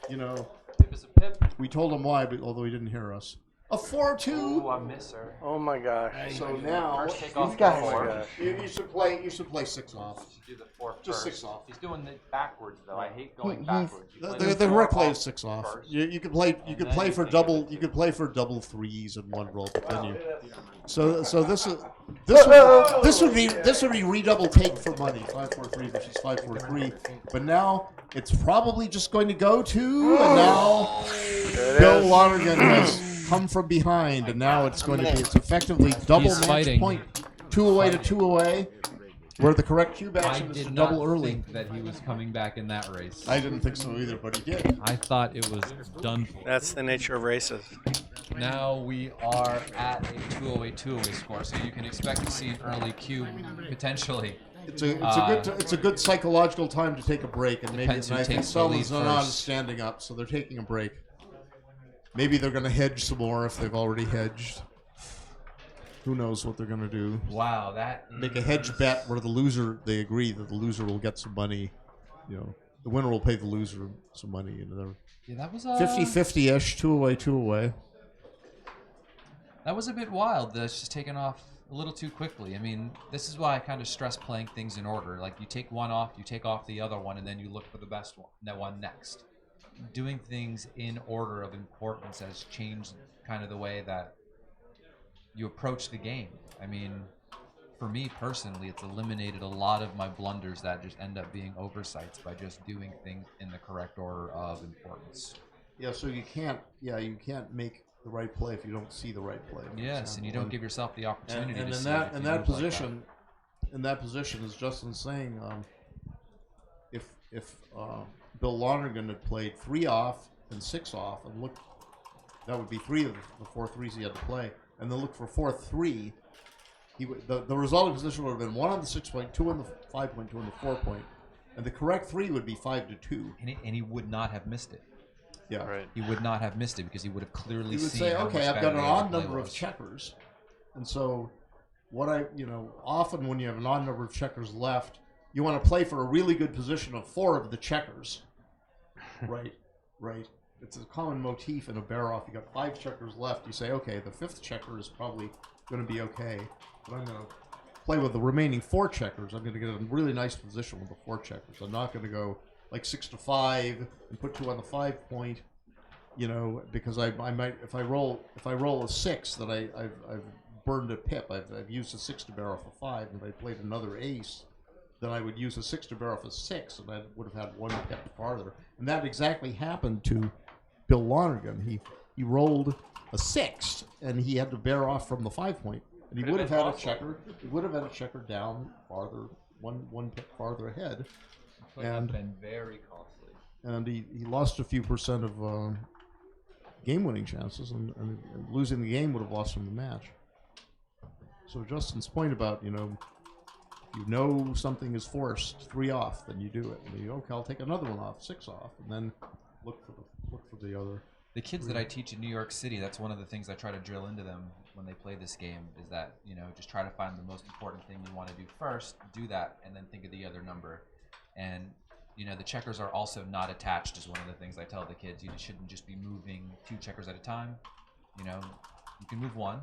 You know, If it's a pip, we told him why, but although he didn't hear us. A 4-2. ooh, I miss her. Oh my gosh. So now First take off guys the Oh 4. my gosh. you should play 6 off. Do the 4 Just first. 6 off. He's doing it backwards though. I hate going backwards. You play The the correct 4 play off is 6 off. first. You could play then for you double. take You could play for double 3s in one roll, but then you. So this would be redouble take for money, 5-4-3 versus 5-4-3. But now it's probably just going to go to, and now Bill Lonergan has come from behind, and now it's going to be it's effectively double He's match fighting. point, 2 away to 2 away. Where the correct cube I action is to did double not early. think that he was coming back in that race. I didn't think so either, but he did. I thought it was done for. That's the nature of races. Now we are at a 208 score, so you can expect to see an early cube potentially. It's a good psychological time to take a break, and maybe Depends who I think takes the lead Selma's not first. standing up, so they're taking a break. Maybe they're going to hedge some more if they've already hedged. Who knows what they're going to do? Wow, that Make a hedge bet where they agree that the loser will get some money. The winner will pay the loser some money. Yeah, that was 50-50-ish, two away. That was a bit wild. That's just taken off a little too quickly. I mean, this is why I kind of stress playing things in order. Like, you take one off, you take off the other one, and then you look for the best one, that one next. Doing things in order of importance has changed kind of the way that you approach the game. I mean, for me personally, it's eliminated a lot of my blunders that just end up being oversights by just doing things in the correct order of importance. Yeah, so you can't make the right play if you don't see the right play. for Yes, example. and you don't give yourself the opportunity And to in see that if in you that move like position, in that position, as Justin's saying, if Bill Lonergan had played 3 off and 6 off, and look, that would be 3 of the 4 threes he had to play, and then look for 4-3. The resulting position would have been 1 on the 6 point, 2 on the 5 point, 2 on the 4 point, and the correct 3 would be 5-2. and he would not have missed it. Yeah. Right. He would not have missed it because he would have clearly He would seen say, how okay, much I've better got an the odd other play number of was. checkers. And so often when you have an odd number of checkers left, you want to play for a really good position of 4 of the checkers. Right. It's a common motif in a bear off. You got 5 checkers left. You say, okay, the 5th checker is probably going to be okay, but I'm going to play with the remaining 4 checkers. I'm going to get a really nice position with the 4 checkers. I'm not going to go like 6-5 and put 2 on the 5 point, because I might if I roll a 6 that I've burned a pip. I've used a 6 to bear off a 5, and if I played another ace, then I would use a 6 to bear off a 6, and I would have had 1 pip farther. And that exactly happened to Bill Lonergan. He rolled a 6, and he had to bear off from the 5 point, and he would have had a checker. He would have had a checker down farther, one pip farther ahead. Would have been very costly. And he lost a few percent of game-winning chances, and losing the game would have lost him the match. So Justin's point about, something is forced 3 off, then you do it. And you okay, I'll take another one off, 6 off, and then look for the other. The kids that I teach in New York City, that's one of the things I try to drill into them when they play this game, is that, just try to find the most important thing you want to do first, do that, and then think of the other number. And, the checkers are also not attached is one of the things I tell the kids. You shouldn't just be moving 2 checkers at a time. You can move 1,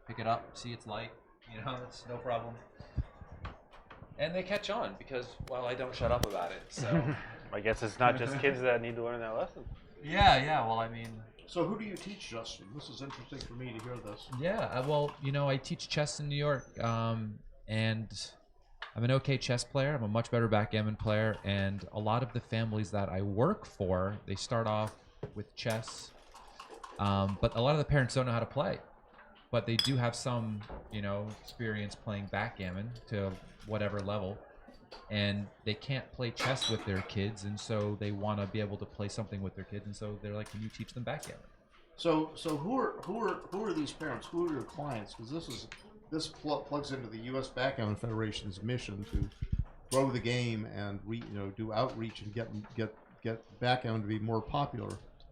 pick it up, see it's light, it's no problem. And they catch on because, well, I don't shut up about it. So I guess it's not just kids that need to learn that lesson. yeah, well, I mean, So who do you teach, Justin? This is interesting for me to hear this. yeah, well, I teach chess in New York, and I'm an okay chess player. I'm a much better backgammon player, and a lot of the families that I work for, they start off with chess, but a lot of the parents don't know how to play. But they do have some, experience playing backgammon to whatever level, and they can't play chess with their kids, and so they want to be able to play something with their kids, and so they're like, "Can you teach them backgammon?" So who are these parents? Who are your clients? Because this plugs into the U.S. Backgammon Federation's mission to grow the game and do outreach and get backgammon to be more popular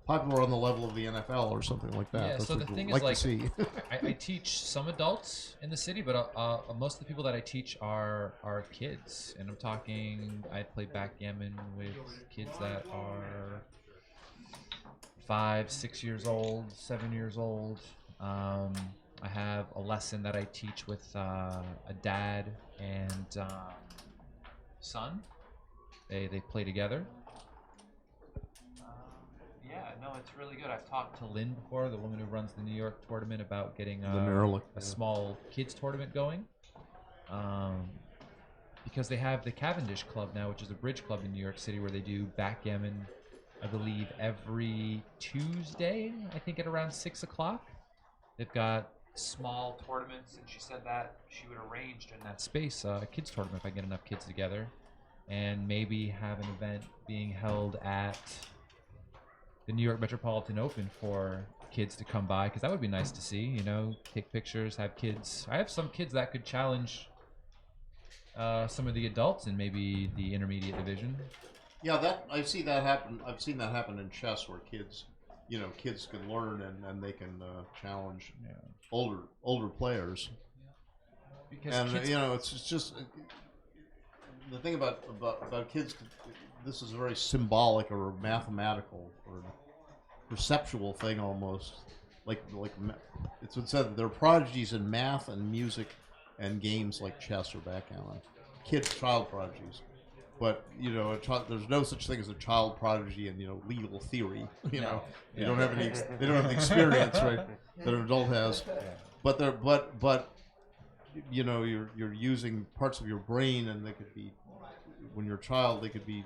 on the level of the NFL or something like that. Yeah, That's so what the we'd thing like is, to see. I teach some adults in the city, but most of the people that I teach are kids. And I'm talking, I play backgammon with kids that are 5, 6 years old, 7 years old. I have a lesson that I teach with a dad and son. They play together. Yeah, no, it's really good. I've talked to Lynn before, the woman who runs the New York tournament, about getting a small kids tournament going. Because they have the Cavendish Club now, which is a bridge club in New York City where they do backgammon, I believe, every Tuesday, I think at around 6 o'clock. They've got small tournaments, and she said that she would arrange in that space a kids tournament if I get enough kids together, and maybe have an event being held at the New York Metropolitan Open for kids to come by, because that would be nice to see. You know, take pictures, have kids. I have some kids that could challenge some of the adults in maybe the intermediate division. Yeah, that I see that happen. I've seen that happen in chess where kids, kids can learn and they can challenge older players. Because And kids, it's just the thing about kids. This is a very symbolic or a mathematical or perceptual thing almost. It's been said that they're prodigies in math and music and games like chess or backgammon. Child prodigies. But there's no such thing as a child prodigy in legal theory. They don't have any. They don't have the experience, right, that an adult has. But you're using parts of your brain, and they could be, when you're a child, they could be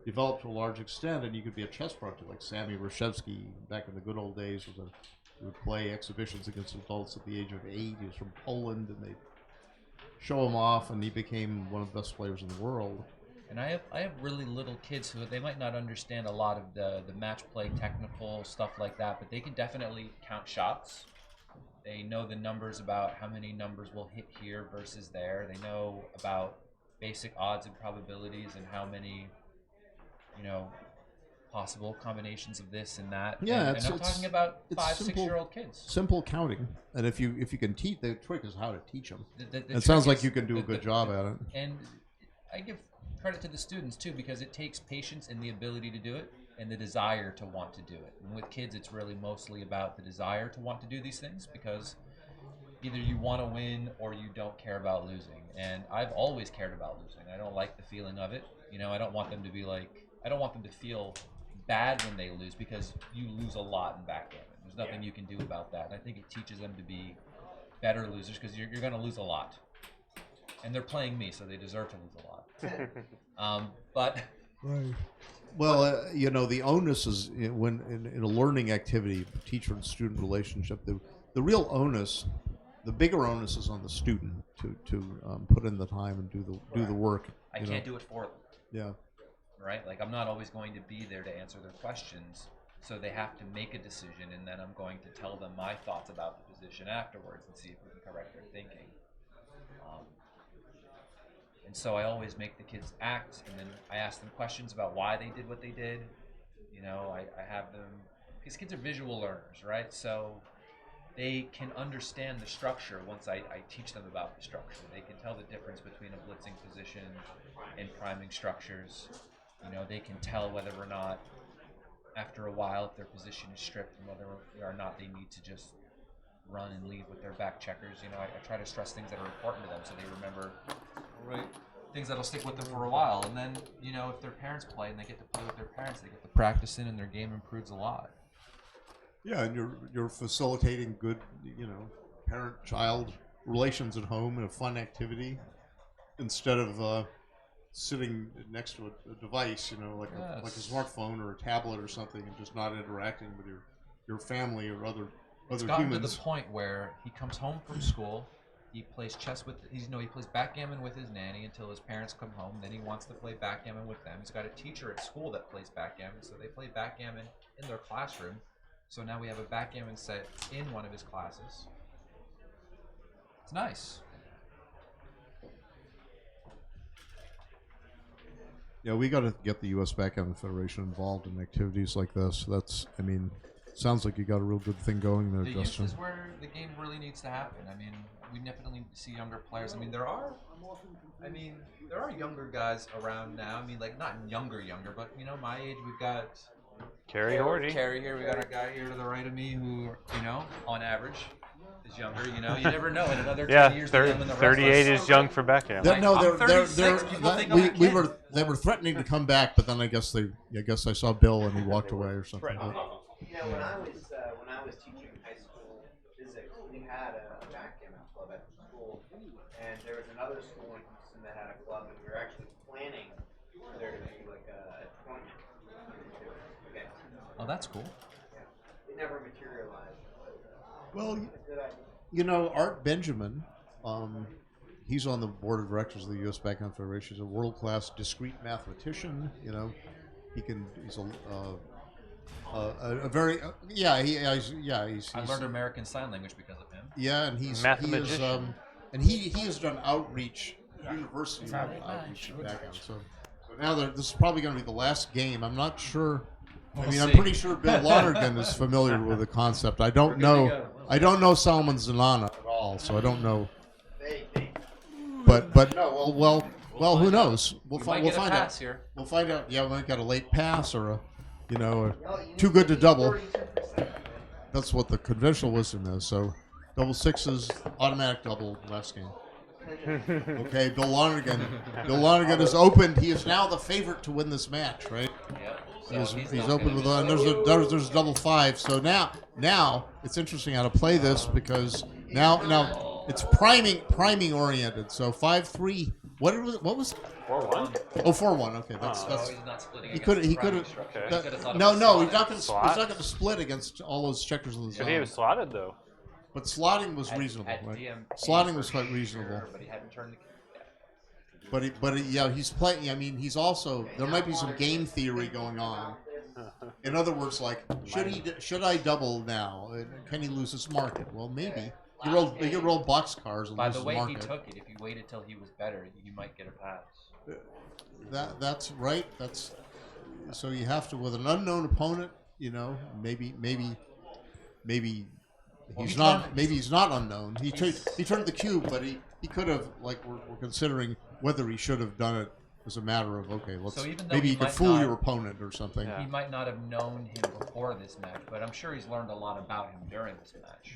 developed to a large extent, and you could be a chess prodigy like Sammy Reshevsky back in the good old days. He would play exhibitions against adults at the age of 8. He was from Poland, and they show him off, and he became one of the best players in the world. and I have really little kids who they might not understand a lot of the match play technical stuff like that, but they can definitely count shots. They know the numbers about how many numbers will hit here versus there. They know about basic odds and probabilities and how many, possible combinations of this and that. Yeah, and I'm talking about it's 5, simple- 6-year-old kids. Simple counting, and if you can teach, the trick is how to teach them. The It trick sounds like is- you can do a good job at it. And I give credit to the students too, because it takes patience and the ability to do it and the desire to want to do it. And with kids, it's really mostly about the desire to want to do these things, because either you want to win or you don't care about losing. And I've always cared about losing. I don't like the feeling of it. I don't want them to be like, I don't want them to feel bad when they lose, because you lose a lot in backgammon. There's nothing you can do about that. And I think it teaches them to be better losers, because you're going to lose a lot. And they're playing me, so they deserve to lose a lot. But Right. Well, the onus is when in a learning activity, teacher and student relationship. The real onus, the bigger onus, is on the student to put in the time and do the work. I can't do it for them. Yeah. Right? Like, I'm not always going to be there to answer their questions, so they have to make a decision, and then I'm going to tell them my thoughts about the position afterwards and see if we can correct their thinking. And so I always make the kids act, and then I ask them questions about why they did what they did. I have them, because kids are visual learners, right? So they can understand the structure once I teach them about the structure. They can tell the difference between a blitzing position and priming structures. They can tell whether or not, after a while, if their position is stripped, and whether or not they need to just run and leave with their back checkers. I try to stress things that are important to them, so they remember things that'll stick with them for a while. And then, if their parents play and they get to play with their parents, they get to practice in, and their game improves a lot. Yeah, and you're facilitating good, parent-child relations at home in a fun activity, instead of sitting next to a device, like a smartphone or a tablet or something, and just not interacting with your family or other It's gotten humans. to the point where he comes home from school, he plays chess with, he plays backgammon with his nanny until his parents come home. Then he wants to play backgammon with them. He's got a teacher at school that plays backgammon, so they play backgammon in their classroom. So now we have a backgammon set in one of his classes. It's nice. Yeah, we got to get the U.S. Backgammon Federation involved in activities like this. Sounds like you got a real good thing going there, The youth Justin. is where the game really needs to happen. We definitely see younger players. There are younger guys around now. Not younger, but my age. We've got Carrie Horty. Carrie here. We got a guy here to the right of me who, on average, is younger. You never know. In another 10 years, they'll be in the 38 Restless. is young for backgammon. I'm 36, people think I'm a we kid. were threatening to come back, but then I guess I saw Bill and he walked away or something. But- When I was teaching high school physics, we had a backgammon club at the school, and there was another school in Houston that had a club, and we were actually planning for there to be like a tournament. Okay. Oh, that's cool. It never materialized. Well, you know, Art Benjamin, he's on the board of directors of the U.S. Backgammon Federation. He's a world-class discrete mathematician. You know, he's a very he's I learned American Sign Language because of him. yeah, and he has done outreach, university outreach in background. So now this is probably going to be the last game. I'm not sure. I'm pretty sure Bill Lonergan is familiar with the concept. I don't know Salman Zanana at all, so I don't know. But no, well, who knows? We'll find out. Here. We'll find out. Yeah, we might got a late pass or a too good to double. That's what the conventional wisdom is. So double sixes, automatic double last game. Okay, Bill Lonergan. Bill Lonergan is opened. He is now the favorite to win this match, right? Yep. He's open with and there's a double five. So now it's interesting how to play this because now it's priming oriented. So 5-3. What was 4-1. Oh, 4-1. Okay, that's He's not splitting. he could have Okay. no he's not going to split against all those checkers in the If zone. he was slotted though. But slotting was reasonable, At right? DM Slotting was for quite reasonable. But he hadn't turned the. But he's playing. I mean, he's also there might be some game theory going on. In other words, like should I double now? Can he lose his market? Well, maybe. He could roll boxcars and By lose the his way market. he took it, if you waited till he was better, you might get a pass. That's right. That's so you have to with an unknown opponent. You know, maybe he's not unknown. He turned the cube, but he could have like we're considering whether he should have done it as a matter of okay. So even though maybe he you could might fool not- your opponent or something. Yeah. He might not have known him before this match, but I'm sure he's learned a lot about him during this match.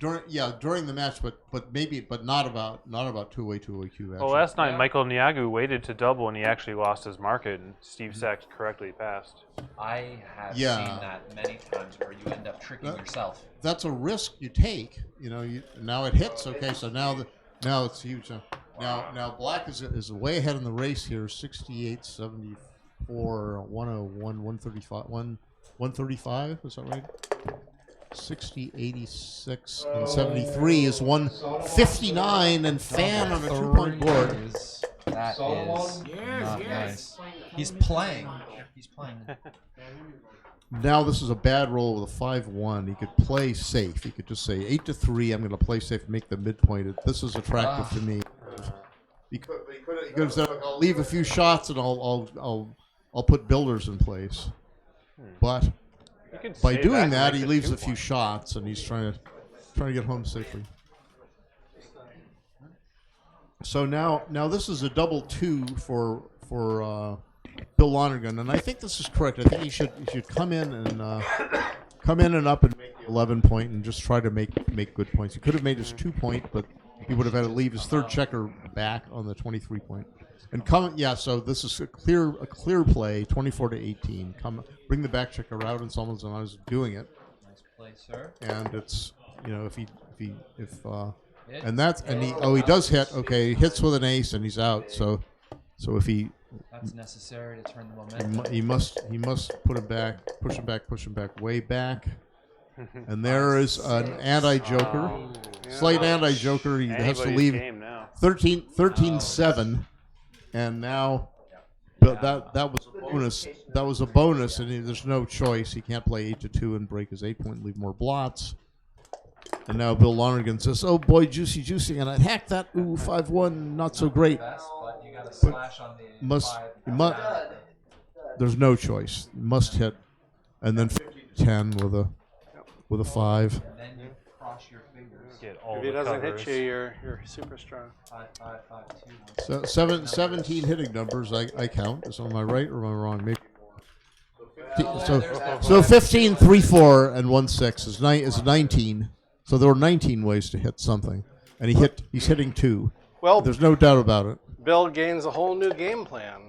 During the match, but not about two-way cube action. Well, last night Yeah. Michael Niagu waited to double and he actually lost his market, and Steve Sachs correctly passed. I have Yeah. seen that many times where you end up tricking yourself. That's a risk you take. You know, now it hits. Okay, so now it's huge. Now Black is way ahead in the race here. 68, 74, 101, 135, 135. Is that right? 60, 86, and 73 is 159, and Fan on a 2-point board. That is not nice. He's playing. He's playing. Now this is a bad roll with a 5-1. He could play safe. He could just say 8-3. I'm going to play safe and make the midpoint. This is attractive to me. He could have said, "I'll leave a few shots and I'll put builders in place." But You could by say doing and that, make he it leaves 2 a few points. shots and he's trying to get home safely. So now this is a double 2 for Bill Lonergan, and I think this is correct. I think he should come in and up and make the 11-point and just try to make good points. He could have made his 2-point, but he would have had to leave his third checker back on the 23-point. And so this is a clear play, 24-18. Bring the back checker out, and someone's doing it. Nice play, sir. And it's he does hit. Okay, he hits with an ace and he's out. So if That's necessary to turn the momentum. he must put him back, push him back, way back. And there is an anti-joker, slight anti-joker. He has to Anybody's leave game now. 13-7, and now that was a bonus. That was a bonus, and there's no choice. He can't play 8-2 and break his 8-point, leave more blots. And now Bill Lonergan says, "Oh boy, juicy," and I hacked that. Ooh, 5-1, not so great. Best, but you got to slash on the Must- 5. you must- There's no choice. Must hit, and then 10 with a 5. And then you cross your fingers. Get all If he the doesn't covers. hit you, you're super strong. 5, 5, 5, 2, 1. So 17 hitting numbers. I count. So am I right or am I wrong? Maybe more. So 15, 3, 4, and 1, 6 is 19. So there were 19 ways to hit something, and he's hitting 2. Well, There's no doubt about it. Bill gains a whole new game plan.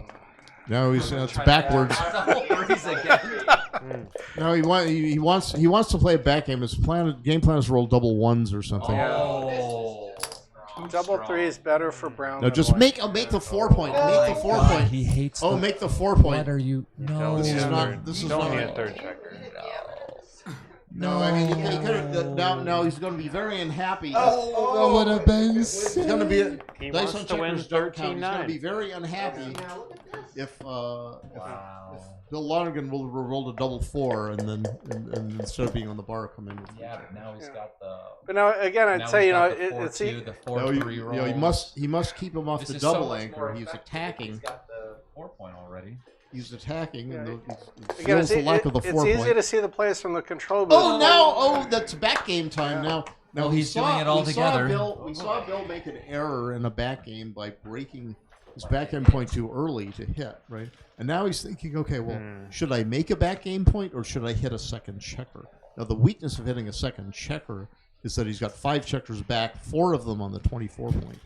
Now it's backwards. That's a whole threes again. No, he wants to play a back game. His game plan is to roll double 1s or something. Oh. Double 3 is better for Brown. No, than just white. make the 4-point. Make the 4-point. He hates Oh, the make the 4-point. What are you? No. This is Yeah, not. This is Don't not. need a third checker. No, I mean, he could have. Now he's going to be very unhappy. That would have been He's going to be. He Dice wants on to win checkers don't count. He's going to 13-9. be very unhappy if Bill Lonergan will roll a double 4 and then and instead of being on the bar, come in. Yeah, but now he's got the. But now again, I'd now say he's you know got the it's 4-2, the No, 4-3 you roll. know, he must keep him off This the is so double much anchor. more He's effective. attacking. He's got the 4-point already. He's attacking, and he again, feels the lack of the 4 it's point. easy to see the plays from the control booth. That's back game time now. Now he's doing it all we together. We saw Bill make an error in a back game by breaking his back end point too early to hit, right? And now he's thinking, okay, well, should I make a back game point or should I hit a second checker? Now the weakness of hitting a second checker is that he's got 5 checkers back, 4 of them on the 24 point.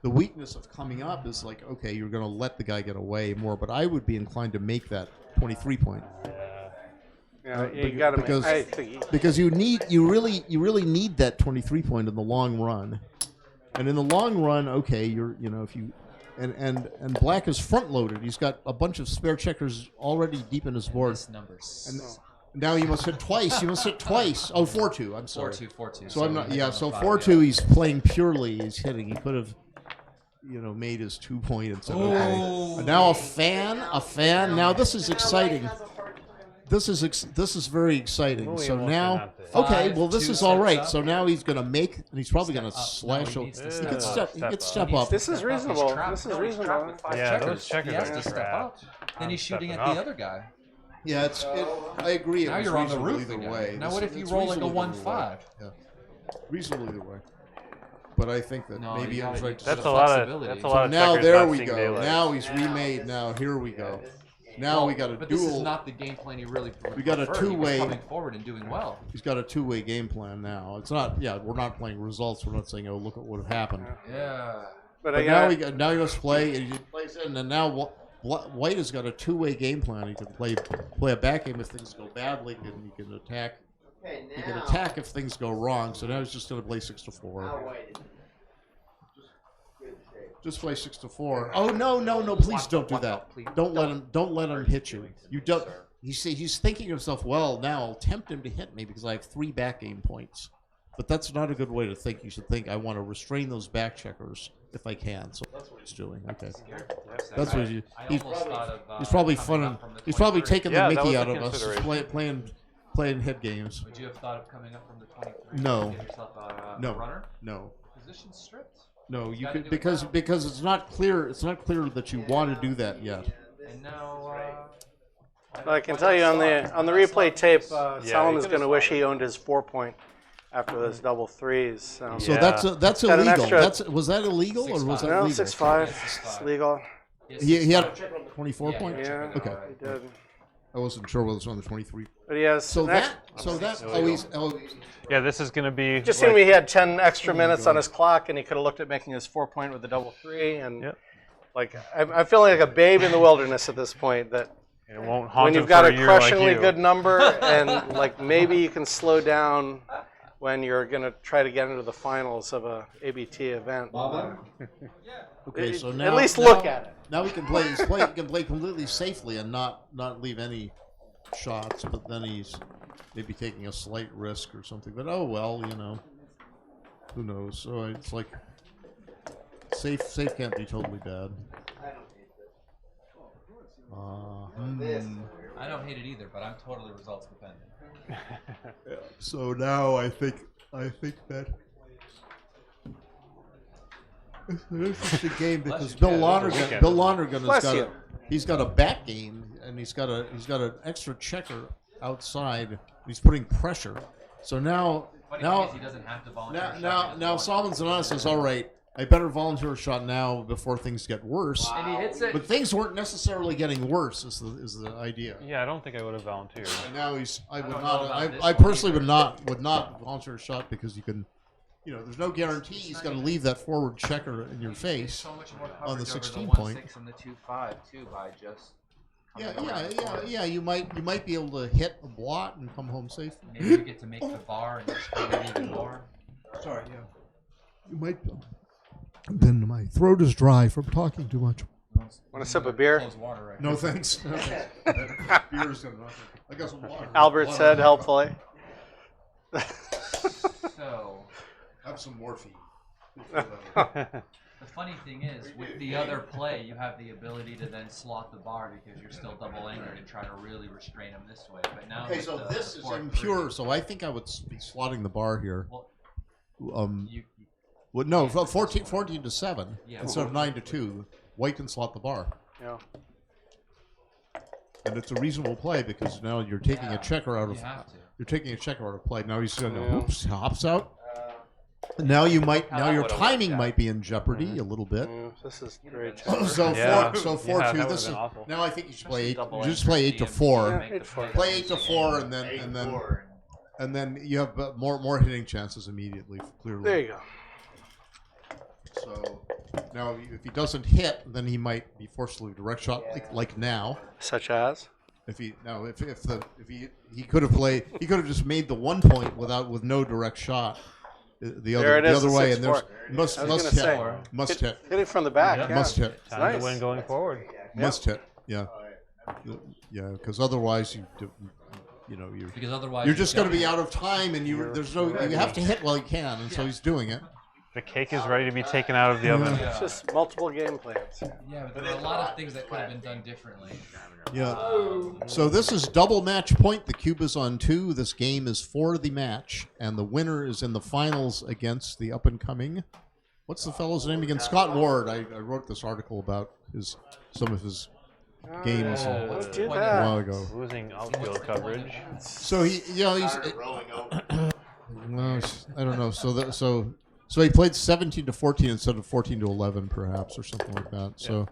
The weakness of coming up is like, okay, you're going to let the guy get away more, but I would be inclined to make that 23 point. Yeah, you got to because make. I think because you really need that 23 point in the long run, and in the long run, okay, if you and Black is front loaded. He's got a bunch of spare checkers already deep in his board. This number's And now you must hit twice. You must hit twice. Oh, 4-2. I'm sorry. 4-2. So I'm not. we Yeah. hit So on the 4-2. He's playing purely. He's hitting. He could have, made his 2 point and said, okay. And now a fan. Now this is exciting. This is very exciting. Muy So now, emocionante. okay, 5, well this 2 is all right. steps So up. now he's gonna make, and he's probably gonna Step up. slash. No, he needs to He step could up. step. He could step He needs up. This is Step up. He's reasonable. trapped. This is No, he's reasonable. trapped with 5 Yeah, checkers. those checkers He has are to step trapped. up. Then he's shooting stepping at the up. other guy. Yeah, I agree. Now it was you're on the reasonable roof either again. way. Now This- what if you it's roll like a reasonable either way. 1-5? Yeah, reasonable either way. But I think that No, maybe you gotta use That's the a lot of flexibility. that's a lot of now checkers there not we seeing go. daylight. Now he's remade. Now here we go. Now we got a But duel. this is not the game plan you really We got a prefer. He was two-way- coming forward and doing well. He's got a 2-way game plan now. It's not. Yeah, we're not playing results. We're not saying, oh, look at what happened. Yeah. But But again, now he must play, and he plays in, and now White has got a 2-way game plan. He can play a back game if things go badly, and he can attack. Okay, He can now. attack if things go wrong. So now he's just going to play 6-4. Now wait. Good shape. Just play 6-4. Oh no! Please don't do that. Don't let him hit you. You don't. He's thinking to himself, well, now I'll tempt him to hit me because I have 3 back game points. But that's not a good way to think. You should think I want to restrain those back checkers if I can. So that's what he's doing. Okay. That's what he's almost thought of, he's probably coming fun. up from the He's probably 23. taking Yeah, the that Mickey was out a of us, just consideration. playing hit games. Would you have thought of coming up from the 23? No. To get yourself a No. runner? No. Position stripped. No, you Gotta could do it because now. because it's not clear. It's not clear that you want to do that yet. And now. I can tell you on the replay tape, Yeah, Solomon's he going to could've wish he owned his 4 point after those double threes. So Yeah. that's Got an illegal. extra- Was that illegal or was that No, legal? 6-5. Yeah, 6-5. It's legal. He had a 24 Yeah, point. Yeah, Okay. he did. I wasn't sure whether it was on the 23. But he has So an ex- that Yeah, this is going to be. just seemed to me he had 10 extra minutes on his clock, and he could have looked at making his 4 point with the double 3. And Yep. like I'm feeling like a babe in the wilderness at this point. That It won't haunt when him you've got for a a year like crushingly you. good number, and like maybe you can slow down when you're going to try to get into the finals of a ABT event. okay. So now At least look at it. Now he can play. He can play completely safely and not leave any shots. But then he's maybe taking a slight risk or something. But oh well, who knows? So it's like safe can't be totally bad. I don't hate it either, but I'm totally results dependent. So now I think that it's an interesting game because Bill Lonergan Bless has you. he's got a back game and he's got an extra checker outside. He's putting pressure. So now Funny thing is he doesn't have to volunteer. now Solomon Zanana says, all right, I better volunteer a shot now before things get worse. And he hits it. But things weren't necessarily getting worse. Is the idea. Yeah, I don't think I would have volunteered. And now I would don't not. know about this I one personally either. would not volunteer a shot because you can, there's no guarantee he's going to leave that forward checker in your face. So much more on the coverage over 16 the point. 1-6 and the 2-5 too by just. Yeah, coming around the corner. You might be able to hit a blot and come home safe. Maybe you get to make the bar and just bring it even more. Sorry, yeah. You might. Then my throat is dry from talking too much. Want a sip of beer? Close water right No thanks. Beer's enough. I got some water. Albert said helpfully. So Have some morphine. the funny thing is, with the other play, you have the ability to then slot the bar because you're still double anchored and try to really restrain him this way. But now Okay, with so the this is 4-3, impure. So I think I would be slotting the bar here. Well, You, you well, no, 14 to 7 Yeah. instead of 9 to 2. White can slot the bar. Yeah. And it's a reasonable play because now you're taking a checker out you of have to. you're taking a checker out of play. Now he's going to Yeah. oops, hops out. Now you might now your would've timing worked out. might be in jeopardy a little bit. This is great. So Yeah. four Yeah, 2. that This is would've been awful. now I think you should play 8. Double You just play 8 to anchored 4. Yeah, make 8 the to 4. play. Play 8 to 4 and then 8-4. and then you have more hitting chances immediately. Clearly. There you go. So now, if he doesn't hit, then he might be forced to leave direct shot, like now. Such as? If he could have just made the 1 point with no direct shot, the There it is, other the way, 6-4. and there's must I was must gonna hit, say, must hit, Hitting from the back. Yep. Yeah. must hit, Time Nice. to win going forward. must hit. Yeah, yeah, because otherwise you're Because otherwise you're just going to be don't- out of time, and you have to hit while you can, and so he's doing it. The cake is ready to be taken out of the oven. It's just multiple game plans. Yeah, but there are a lot of things that could have been done differently. Yeah. So this is double match point. The cube is on 2. This game is for the match, and the winner is in the finals against the up and coming. What's the fellow's name again? Scott Ward. I wrote this article about some of his games Let's do a that. while ago. Losing outfield coverage. So he's Rolling over. well, I don't know. So he played 17 to 14 instead of 14 to 11, perhaps, or something like that. So,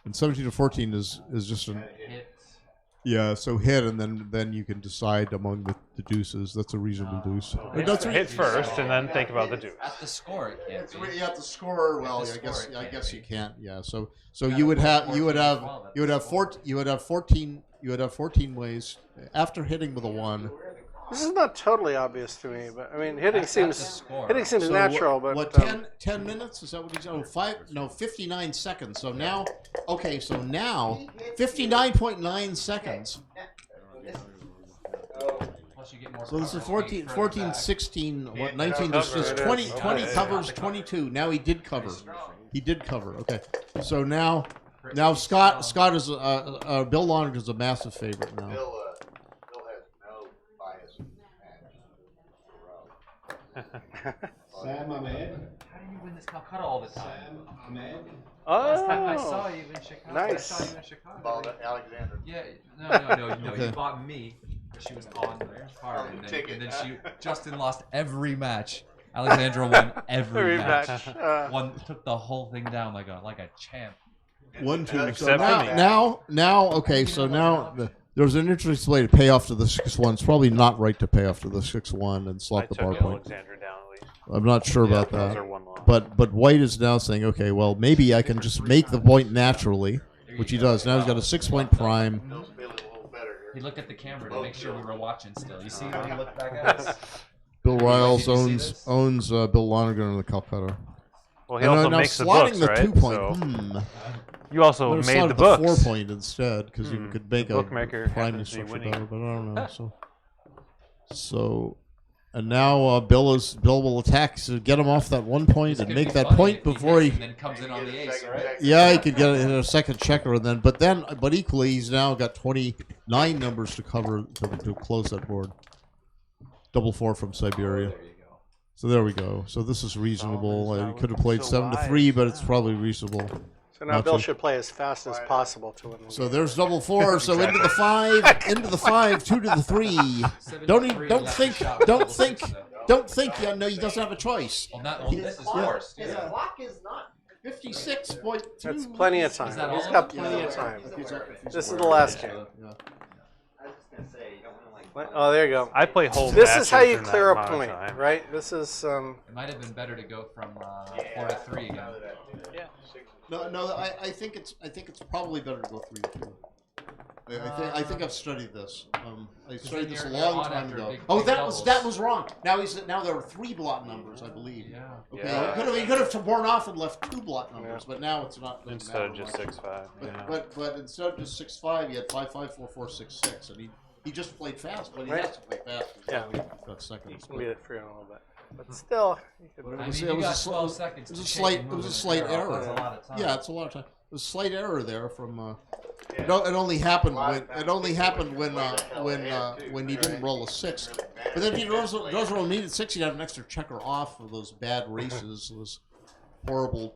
and 17 to 14 is just an Hits. yeah. So hit, and then you can decide among the deuces. That's a reasonable deuce. That's Hit first and then think about the deuce. At the score, it can't be. You have to score. Well, At the score, I it guess can't you be. can't. Yeah. So you would have 14 ways after hitting with a 1. This is not totally obvious to me, but I mean, hitting That's at the seems score. So natural. what But 10 minutes? Is that what he's? Oh, 59 seconds. So now, okay. So now, 59.9 seconds. Plus you get more So this is coverage 14, further 14 back. 16, what, no 19, cover. just It 20, is. 20 Okay. covers, 22. Now he did cover. He did cover. Okay. So now Scott is, Bill Lonergan is a massive favorite now. Bill has no bias in Sam Ahmed. How do you win this Calcutta all the time? Sam Ahmed. Last time I oh, saw you in Chicago. Nice. I saw you in Chicago. Ball to Alexander. Yeah, no. Okay. You bought me, but she was on the card, On the and ticket. then Justin lost every match. Alexandra won every match. Took the whole thing down like a champ. 1, 2. So Except for me. now, okay. So now there was an interesting way to pay off to the 6-1. It's probably not right to pay off to the 6-1 and I slot the took bar point. Alexander down at least. I'm not sure about Those that. are one loss. But White is now saying, okay, well, maybe I can just make the point naturally, which he does. Now he's got a 6-point prime. Bill's feeling a little better here. He looked at the camera to make sure we were watching still. You see when he looked back at us? Bill Riles Did you see owns this? Bill Lonergan in the Calcutta. Well, he And also now makes the slotting books, the right? 2-point. So you also Better made slot the it books. 4-point instead, because you could make The a bookmaker priming happens to be structure winning. better. But I don't know. So, and now Bill will attack to get him off that 1 point This and could make be that funny point if before hits he. and then comes in on the ace, Second right? check. Yeah, he could get it in a second checker, and then but equally he's now got 29 numbers to cover to close that board. 4 from Siberia. There you go. So there we go. So this is reasonable. Solomon's not He could have looking played so 7-3, but it's probably reasonable. so now Not Bill to- should play as fast as possible to win. The So game. there's 4. So into the 5, into the 5, 2 to the 3. Don't 7-3 don't left think, shot with don't double think, six, though. don't think. Yeah, no, he doesn't have a choice. Well, this is forced. His Yeah. clock is not 56.2. That's plenty of time. Is that He's all got of it? plenty of Yeah. time. If he's This is aware. the last game. Yeah. I was just gonna say you don't want to like. Oh, there you go. I play whole This matches is how you in that clear a amount of point, time. right? This is It might have been better to go from 4 to 3 again. No. I think it's probably better to go 3 to 2. I think I've studied this. I studied this a you're long on time after ago. big Oh, that doubles. was wrong. Now there are 3 blot numbers, I believe. Yeah. Okay, Yeah. he could have torn off and left 2 blot numbers, but now it's not. doesn't Instead of matter just much. 6-5. Yeah. But instead of just 6-5, he had 5-5, 4-4, 6-6, and he He just played fast, but he Right. has to play fast. Yeah. Got seconds. We'll get it for you in a little bit. But still, you could I It was- mean, it you was a got sl- 12 seconds. It was to a shake slight. and It was move a and slight tear off. error. That's a lot of time. Yeah, it's a lot of time. It was a slight error there from. It only happened when he didn't roll a 6. But then he goes roll needed 6. He'd have an extra checker off for those bad races. Those horrible,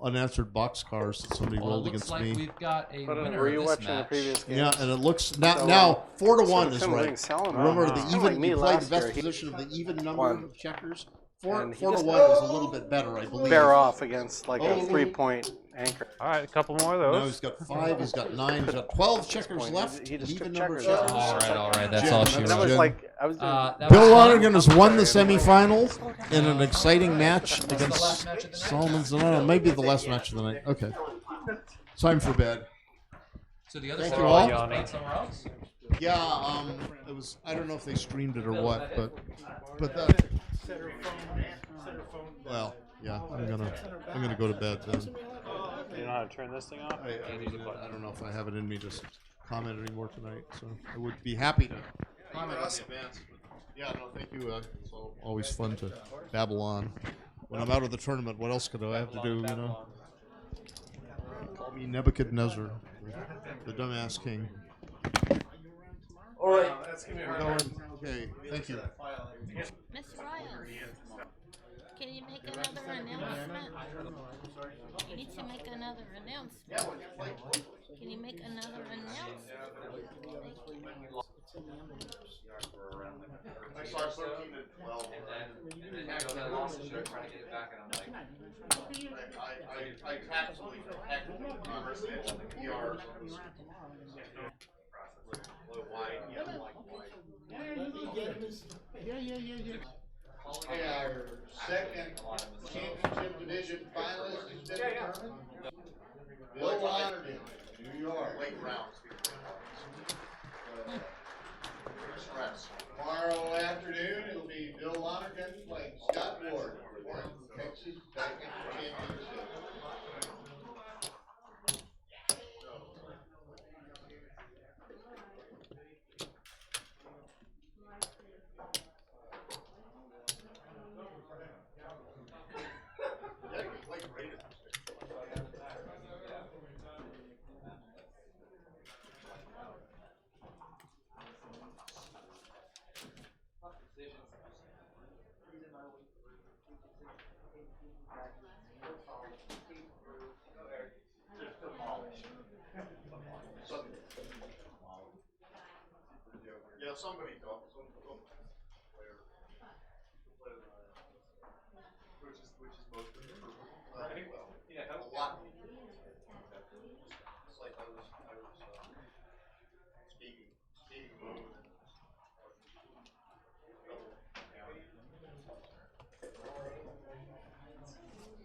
unanswered boxcars that somebody Well, it rolled looks against like me. we've got a But winner were of you this watching the match. previous game? Yeah, and it looks now So, now 4 to 1 so is Tim right. Ring's selling Remember them. the Kinda even like me you played the last best year. He position of the even number won. of checkers. 4 And he to just 1 is a little bit better, I believe. bear off against like Oh. a 3-point anchor. All right, a couple more of Now those. he's got 5. He's got 9. He's got 12 checkers point. left. He just even took number of checkers checkers. out. All right. That's Jim, all she And that's that wrote. was Jim. like I was doing. That Bill was fun. Lonergan has won the semifinals in an exciting match the last against match of the night? Solomon Zanano. Maybe the last match of the night. Okay. Time for bed. So the other Thank side you all. played somewhere else? Yeah, it was. I don't know if they streamed it or what, but that. Well, yeah, I'm gonna go to bed then. You know how to turn this thing off? I don't know if I have it in me to comment anymore tonight, so I would be happy to comment on the advance. Yeah, no, thank you. It's always fun to babble on. When I'm out of the tournament, what else could I have to do? Call me Nebuchadnezzar, the dumbass king. All right. Okay, thank you. Miss Riles, can you make another announcement? You need to make another announcement. Can you make another announcement? I saw 13 and 12. I tactfully heckled the conversation of the PRs on the Okay, our second championship division finalist has been determined. Bill Lonergan, New York. late rounds. Tomorrow afternoon, it'll be Bill Lonergan playing Scott Ward for the Texas Backgammon Championship. Yeah, somebody don't. Which is most of them. Well, yeah, a lot. It's like I was speaking mood.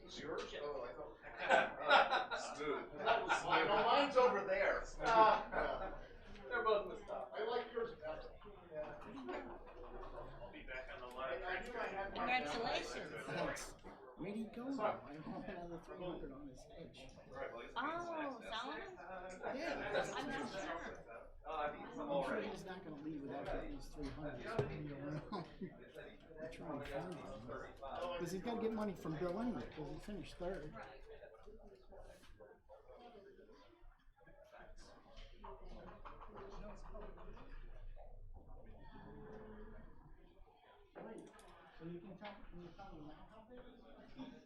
Is yours? Oh, I thought. Smooth. Mine's over there. They're both messed up. I like yours better. Congratulations. Where'd he go? I don't have another 300 on his hedge. Oh, Solomon? Yeah, I'm not sure. I'm sure he's not going to leave without getting his 300. So hang around. I'm trying to find him. Because he's got to get money from Bill anyway, because he finished third. So you can tell me now how big it is?